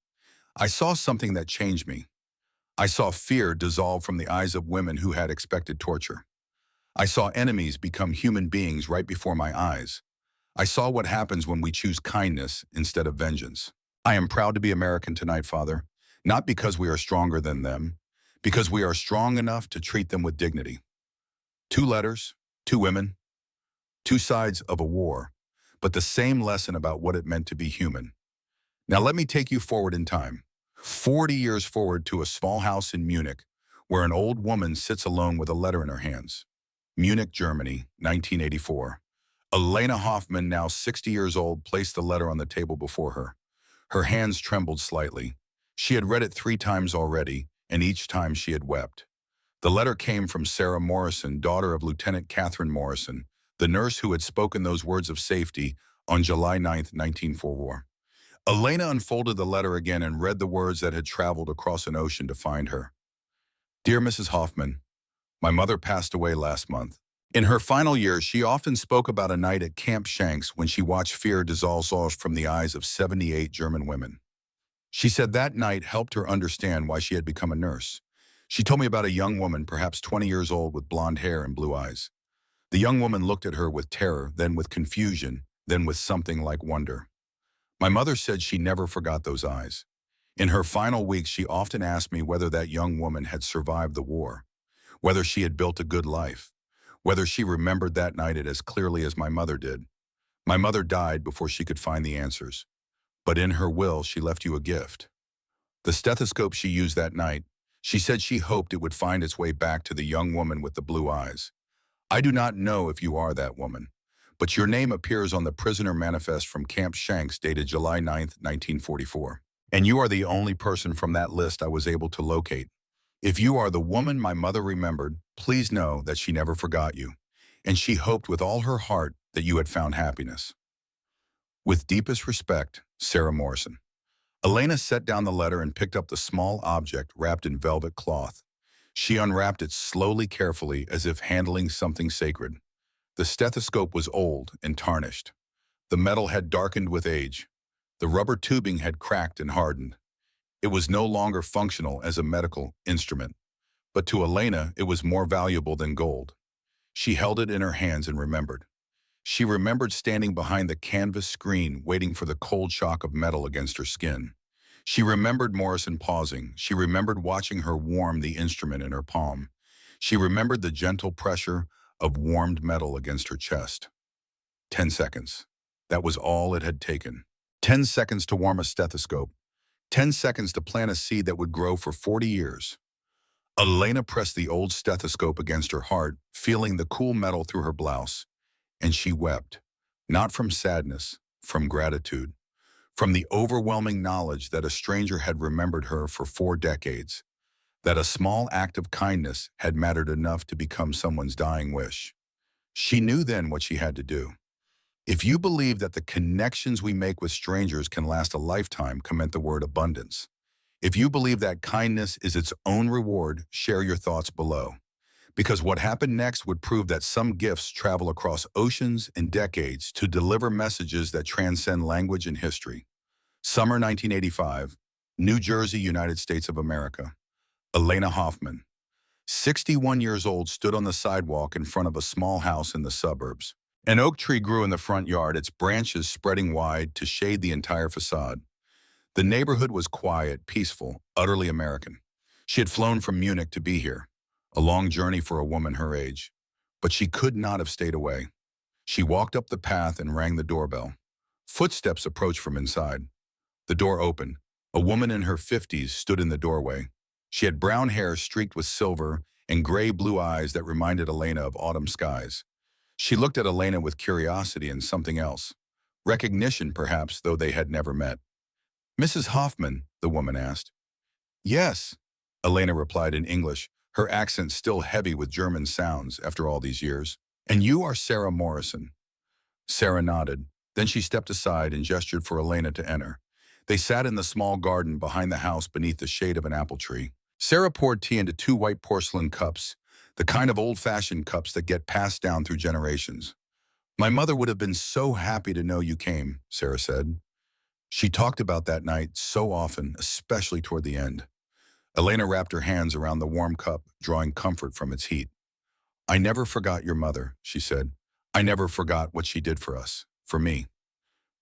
I saw something that changed me. I saw fear dissolve from the eyes of women who had expected torture. I saw enemies become human beings right before my eyes. I saw what happens when we choose kindness instead of vengeance. I am proud to be American tonight, Father, not because we are stronger than them, because we are strong enough to treat them with dignity. 2 letters, 2 women, 2 sides of a war, but the same lesson about what it meant to be human. Now let me take you forward in time, 40 years forward to a small house in Munich, where an old woman sits alone with a letter in her hands. Munich, Germany, 1984. Elena Hoffman, now 60 years old, placed the letter on the table before her. Her hands trembled slightly. She had read it 3 times already, and each time she had wept. The letter came from Sarah Morrison, daughter of Lieutenant Catherine Morrison, the nurse who had spoken those words of safety on July 9, 1944. Elena unfolded the letter again and read the words that had traveled across an ocean to find her. Dear Mrs. Hoffman, my mother passed away last month. In her final years, she often spoke about a night at Camp Shanks when she watched fear dissolve from the eyes of 78 German women. She said that night helped her understand why she had become a nurse. She told me about a young woman, perhaps 20 years old, with blonde hair and blue eyes. The young woman looked at her with terror, then with confusion, then with something like wonder. My mother said she never forgot those eyes. In her final weeks, she often asked me whether that young woman had survived the war, whether she had built a good life, whether she remembered that night as clearly as my mother did. My mother died before she could find the answers, but in her will, she left you a gift. The stethoscope she used that night, she said she hoped it would find its way back to the young woman with the blue eyes. I do not know if you are that woman, but your name appears on the prisoner manifest from Camp Shanks dated July 9, 1944. And you are the only person from that list I was able to locate. If you are the woman my mother remembered, please know that she never forgot you, and she hoped with all her heart that you had found happiness. With deepest respect, Sarah Morrison. Elena set down the letter and picked up the small object wrapped in velvet cloth. She unwrapped it slowly, carefully, as if handling something sacred. The stethoscope was old and tarnished. The metal had darkened with age. The rubber tubing had cracked and hardened. It was no longer functional as a medical instrument, but to Elena it was more valuable than gold. She held it in her hands and remembered. She remembered standing behind the canvas screen waiting for the cold shock of metal against her skin. She remembered Morrison pausing. She remembered watching her warm the instrument in her palm. She remembered the gentle pressure of warmed metal against her chest. 10 seconds. That was all it had taken. 10 seconds to warm a stethoscope. 10 seconds to plant a seed that would grow for 40 years. Elena pressed the old stethoscope against her heart, feeling the cool metal through her blouse. And she wept, not from sadness, from gratitude, from the overwhelming knowledge that a stranger had remembered her for 4 decades, that a small act of kindness had mattered enough to become someone's dying wish. She knew then what she had to do. If you believe that the connections we make with strangers can last a lifetime, comment the word abundance. If you believe that kindness is its own reward, share your thoughts below. Because what happened next would prove that some gifts travel across oceans and decades to deliver messages that transcend language and history. Summer 1985, New Jersey, United States of America. Elena Hoffman, 61 years old, stood on the sidewalk in front of a small house in the suburbs. An oak tree grew in the front yard, its branches spreading wide to shade the entire facade. The neighborhood was quiet, peaceful, utterly American. She had flown from Munich to be here, a long journey for a woman her age. But she could not have stayed away. She walked up the path and rang the doorbell. Footsteps approached from inside. The door opened. A woman in her 50s stood in the doorway. She had brown hair streaked with silver and gray-blue eyes that reminded Elena of autumn skies. She looked at Elena with curiosity and something else. Recognition, perhaps, though they had never met. Mrs. Hoffman, the woman asked. Yes, Elena replied in English, her accent still heavy with German sounds after all these years. And you are Sarah Morrison. Sarah nodded. Then she stepped aside and gestured for Elena to enter. They sat in the small garden behind the house beneath the shade of an apple tree. Sarah poured tea into 2 white porcelain cups, the kind of old-fashioned cups that get passed down through generations. My mother would have been so happy to know you came, Sarah said. She talked about that night so often, especially toward the end. Elena wrapped her hands around the warm cup, drawing comfort from its heat. I never forgot your mother, she said. I never forgot what she did for us, for me.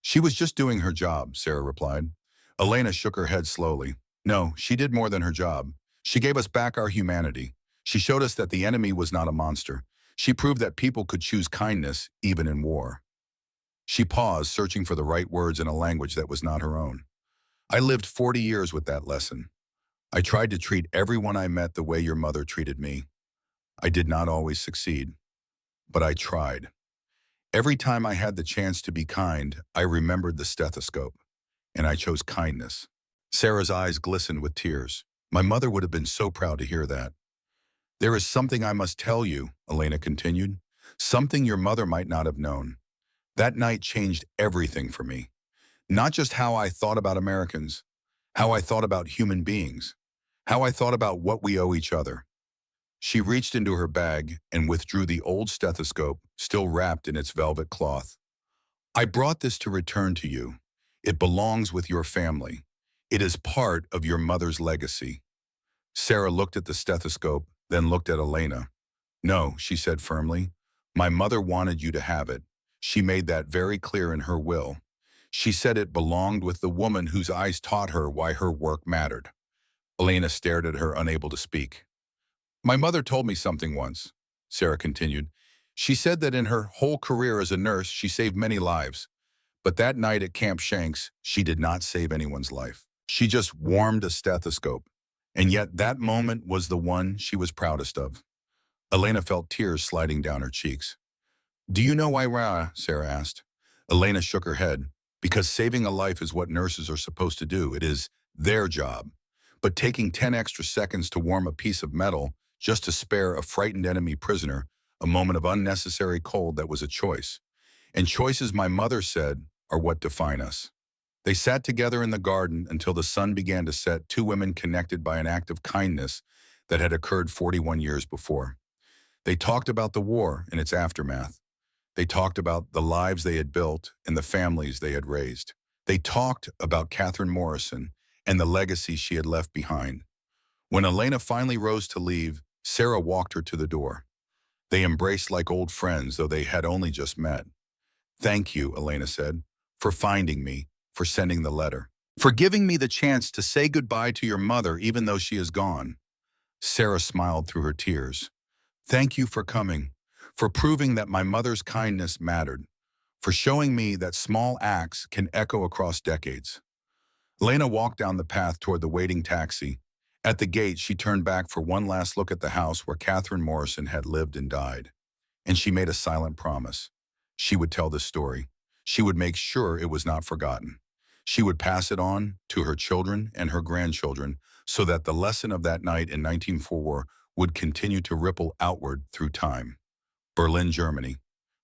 She was just doing her job, Sarah replied. Elena shook her head slowly. No, she did more than her job. She gave us back our humanity. She showed us that the enemy was not a monster. She proved that people could choose kindness, even in war. She paused, searching for the right words in a language that was not her own. I lived 40 years with that lesson. I tried to treat everyone I met the way your mother treated me. I did not always succeed, but I tried. Every time I had the chance to be kind, I remembered the stethoscope, and I chose kindness. Sarah's eyes glistened with tears. My mother would have been so proud to hear that. There is something I must tell you, Elena continued. Something your mother might not have known. That night changed everything for me. Not just how I thought about Americans, how I thought about human beings, how I thought about what we owe each other. She reached into her bag and withdrew the old stethoscope, still wrapped in its velvet cloth. I brought this to return to you. It belongs with your family. It is part of your mother's legacy. Sarah looked at the stethoscope, then looked at Elena. No, she said firmly. My mother wanted you to have it. She made that very clear in her will. She said it belonged with the woman whose eyes taught her why her work mattered. Elena stared at her, unable to speak. My mother told me something once, Sarah continued. She said that in her whole career as a nurse, she saved many lives. But that night at Camp Shanks, she did not save anyone's life. She just warmed a stethoscope. And yet that moment was the one she was proudest of. Elena felt tears sliding down her cheeks. Do you know why, Sarah asked. Elena shook her head. Because saving a life is what nurses are supposed to do. It is their job. But taking 10 extra seconds to warm a piece of metal just to spare a frightened enemy prisoner a moment of unnecessary cold, that was a choice. And choices, my mother said, are what define us. They sat together in the garden until the sun began to set, two women connected by an act of kindness that had occurred 41 years before. They talked about the war and its aftermath. They talked about the lives they had built and the families they had raised. They talked about Catherine Morrison and the legacy she had left behind. When Elena finally rose to leave, Sarah walked her to the door. They embraced like old friends, though they had only just met. Thank you, Elena said, for finding me, for sending the letter, for giving me the chance to say goodbye to your mother even though she is gone. Sarah smiled through her tears. Thank you for coming, for proving that my mother's kindness mattered, for showing me that small acts can echo across decades. Elena walked down the path toward the waiting taxi. At the gate, she turned back for one last look at the house where Catherine Morrison had lived and died. And she made a silent promise. She would tell this story. She would make sure it was not forgotten. She would pass it on to her children and her grandchildren so that the lesson of that night in 1904 would continue to ripple outward through time. Berlin, Germany.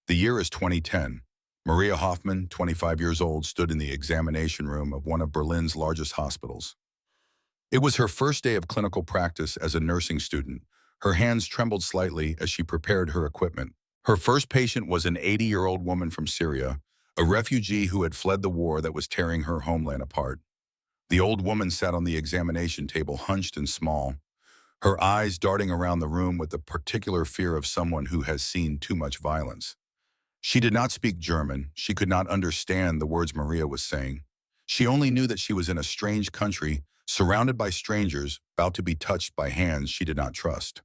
The year is 2010. Maria Hoffman, 25 years old, stood in the examination room of one of Berlin's largest hospitals. It was her first day of clinical practice as a nursing student. Her hands trembled slightly as she prepared her equipment. Her first patient was an 80-year-old woman from Syria, a refugee who had fled the war that was tearing her homeland apart. The old woman sat on the examination table, hunched and small, her eyes darting around the room with the particular fear of someone who has seen too much violence. She did not speak German. She could not understand the words Maria was saying. She only knew that she was in a strange country, surrounded by strangers, about to be touched by hands she did not trust.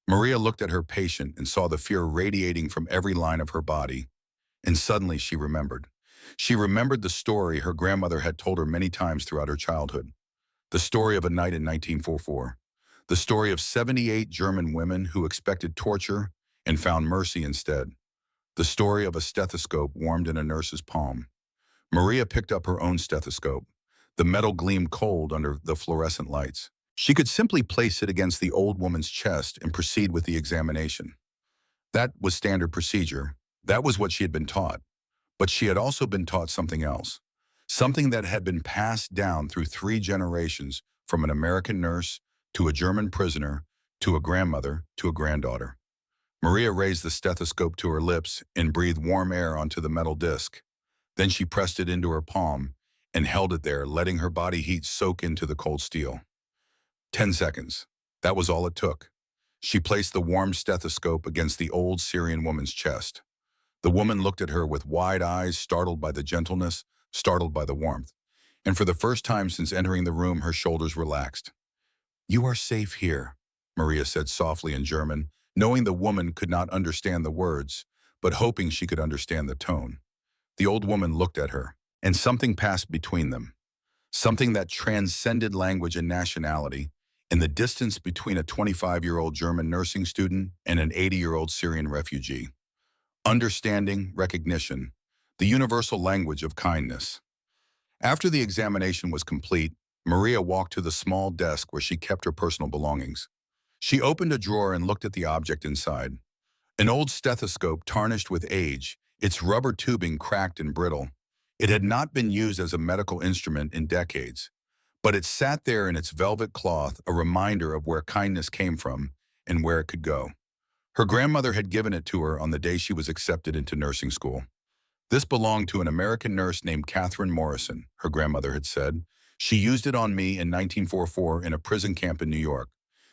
Maria looked at her patient and saw the fear radiating from every line of her body. And suddenly she remembered. She remembered the story her grandmother had told her many times throughout her childhood. The story of a night in 1944. The story of 78 German women who expected torture and found mercy instead. The story of a stethoscope warmed in a nurse's palm. Maria picked up her own stethoscope. The metal gleamed cold under the fluorescent lights. She could simply place it against the old woman's chest and proceed with the examination. That was standard procedure. That was what she had been taught. But she had also been taught something else. Something that had been passed down through 3 generations, from an American nurse to a German prisoner to a grandmother, to a granddaughter. Maria raised the stethoscope to her lips and breathed warm air onto the metal disc. Then she pressed it into her palm and held it there, letting her body heat soak into the cold steel. 10 seconds. That was all it took. She placed the warm stethoscope against the old Syrian woman's chest. The woman looked at her with wide eyes, startled by the gentleness, startled by the warmth. And for the first time since entering the room, her shoulders relaxed. "You are safe here," Maria said softly in German, knowing the woman could not understand the words, but hoping she could understand the tone. The old woman looked at her, and something passed between them. Something that transcended language and nationality, in the distance between a 25-year-old German nursing student and an 80-year-old Syrian refugee. Understanding, recognition, the universal language of kindness. After the examination was complete, Maria walked to the small desk where she kept her personal belongings. She opened a drawer and looked at the object inside. An old stethoscope tarnished with age, its rubber tubing cracked and brittle. It had not been used as a medical instrument in decades, but it sat there in its velvet cloth, a reminder of where kindness came from and where it could go. Her grandmother had given it to her on the day she was accepted into nursing school. "This belonged to an American nurse named Catherine Morrison," her grandmother had said. "She used it on me in 1944 in a prison camp in New York.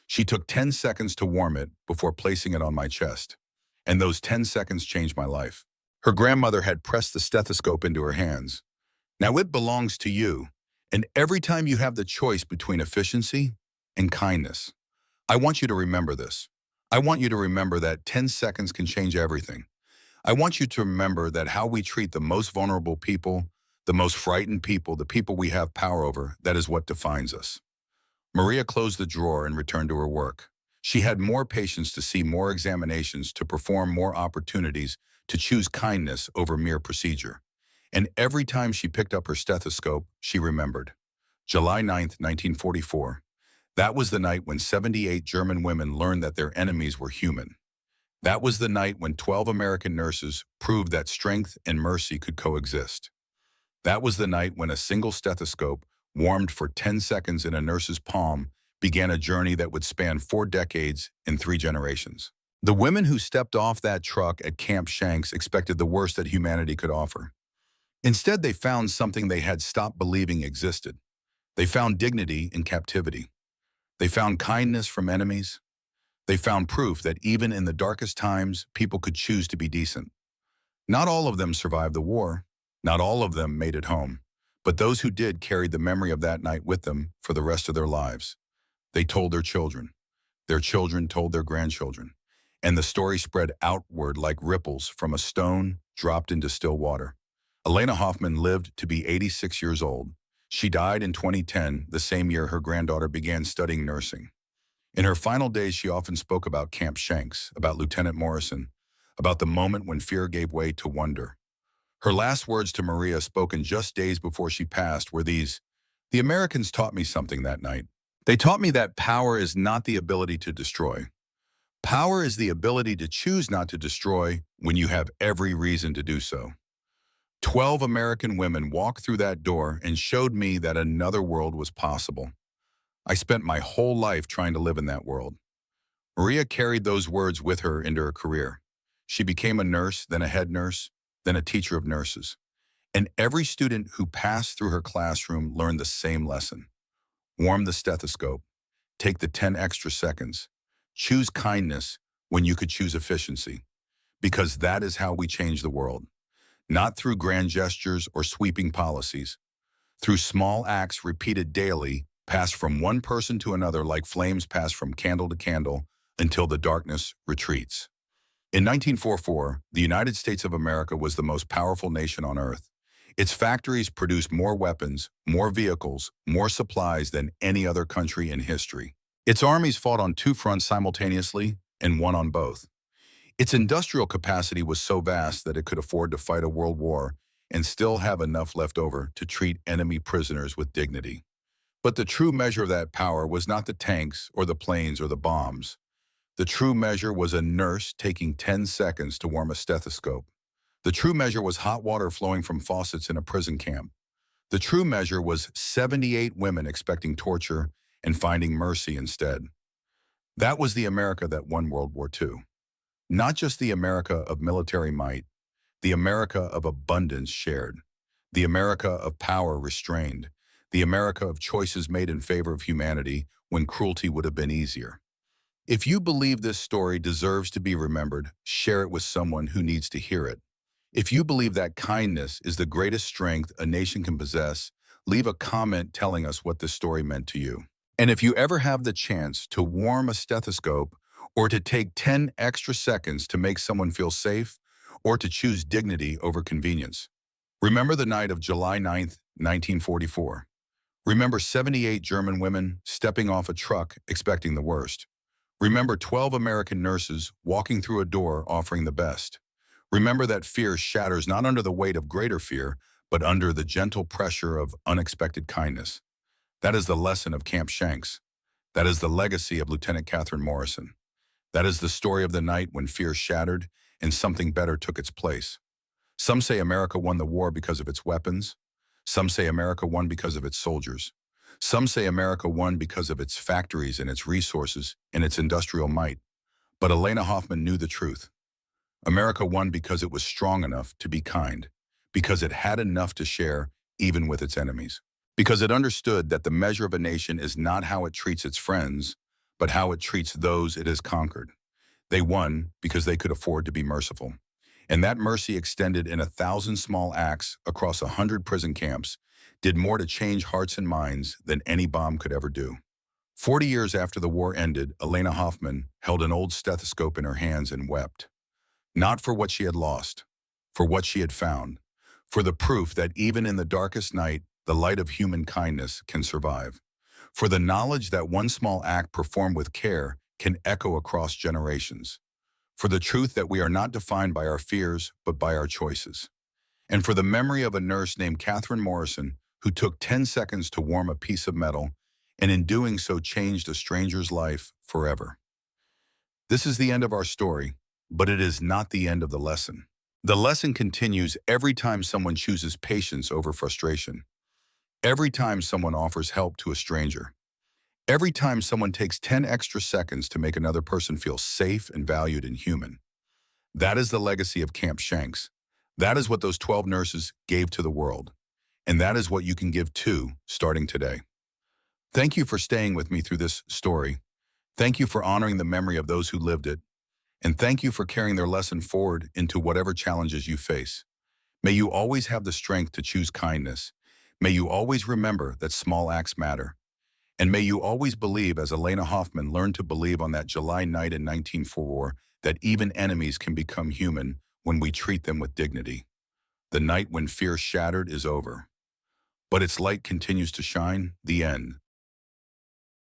She took 10 seconds to warm it before placing it on my chest. And those 10 seconds changed my life." Her grandmother had pressed the stethoscope into her hands. "Now it belongs to you, and every time you have the choice between efficiency and kindness, I want you to remember this. I want you to remember that 10 seconds can change everything. I want you to remember that how we treat the most vulnerable people, the most frightened people, the people we have power over, that is what defines us." Maria closed the drawer and returned to her work. She had more patience to see more examinations, to perform more opportunities, to choose kindness over mere procedure. And every time she picked up her stethoscope, she remembered. July 9th, 1944. That was the night when 78 German women learned that their enemies were human. That was the night when 12 American nurses proved that strength and mercy could coexist. That was the night when a single stethoscope, warmed for 10 seconds in a nurse's palm, began a journey that would span 4 decades and 3 generations. The women who stepped off that truck at Camp Shanks expected the worst that humanity could offer. Instead, they found something they had stopped believing existed. They found dignity in captivity. They found kindness from enemies. They found proof that even in the darkest times, people could choose to be decent. Not all of them survived the war. Not all of them made it home. But those who did carried the memory of that night with them for the rest of their lives. They told their children. Their children told their grandchildren. And the story spread outward like ripples from a stone dropped into still water. Elena Hoffman lived to be 86 years old. She died in 2010, the same year her granddaughter began studying nursing. In her final days, she often spoke about Camp Shanks, about Lieutenant Morrison, about the moment when fear gave way to wonder. Her last words to Maria, spoken just days before she passed, were these: "The Americans taught me something that night. They taught me that power is not the ability to destroy. Power is the ability to choose not to destroy when you have every reason to do so." 12 American women walked through that door and showed me that another world was possible. I spent my whole life trying to live in that world. Maria carried those words with her into her career. She became a nurse, then a head nurse, then a teacher of nurses. And every student who passed through her classroom learned the same lesson. Warm the stethoscope. Take the 10 extra seconds. Choose kindness when you could choose efficiency. Because that is how we change the world. Not through grand gestures or sweeping policies. Through small acts repeated daily, passed from one person to another like flames pass from candle to candle until the darkness retreats. In 1944, the United States of America was the most powerful nation on earth. Its factories produced more weapons, more vehicles, more supplies than any other country in history. Its armies fought on 2 fronts simultaneously and won on both. Its industrial capacity was so vast that it could afford to fight a world war and still have enough left over to treat enemy prisoners with dignity. But the true measure of that power was not the tanks or the planes or the bombs. The true measure was a nurse taking 10 seconds to warm a stethoscope. The true measure was hot water flowing from faucets in a prison camp. The true measure was 78 women expecting torture and finding mercy instead. That was the America that won World War II. Not just the America of military might, the America of abundance shared, the America of power restrained, the America of choices made in favor of humanity when cruelty would have been easier. If you believe this story deserves to be remembered, share it with someone who needs to hear it. If you believe that kindness is the greatest strength a nation can possess, leave a comment telling us what this story meant to you. And if you ever have the chance to warm a stethoscope or to take 10 extra seconds to make someone feel safe or to choose dignity over convenience, remember the night of July 9th, 1944. Remember 78 German women stepping off a truck expecting the worst. Remember 12 American nurses walking through a door offering the best. Remember that fear shatters not under the weight of greater fear, but under the gentle pressure of unexpected kindness. That is the lesson of Camp Shanks. That is the legacy of Lieutenant Catherine Morrison. That is the story of the night when fear shattered and something better took its place. Some say America won the war because of its weapons. Some say America won because of its soldiers. Some say America won because of its factories and its resources and its industrial might. But Elena Hoffman knew the truth. America won because it was strong enough to be kind, because it had enough to share even with its enemies, because it understood that the measure of a nation is not how it treats its friends, but how it treats those it has conquered. They won because they could afford to be merciful. And that mercy extended in 1,000 small acts across 100 prison camps, did more to change hearts and minds than any bomb could ever do. 40 years after the war ended, Elena Hoffman held an old stethoscope in her hands and wept. Not for what she had lost, for what she had found, for the proof that even in the darkest night, the light of human kindness can survive, for the knowledge that one small act performed with care can echo across generations, for the truth that we are not defined by our fears, but by our choices, and for the memory of a nurse named Catherine Morrison who took 10 seconds to warm a piece of metal and in doing so changed a stranger's life forever. This is the end of our story, but it is not the end of the lesson. The lesson continues every time someone chooses patience over frustration, every time someone offers help to a stranger, every time someone takes 10 extra seconds to make another person feel safe and valued and human. That is the legacy of Camp Shanks. That is what those 12 nurses gave to the world. And that is what you can give too, starting today. Thank you for staying with me through this story. Thank you for honoring the memory of those who lived it. And thank you for carrying their lesson forward into whatever challenges you face. May you always have the strength to choose kindness. May you always remember that small acts matter. And may you always believe, as Elena Hoffman learned to believe on that July night in 1944, that even enemies can become human when we treat them with dignity. The night when fear shattered is over. But its light continues to shine, the end.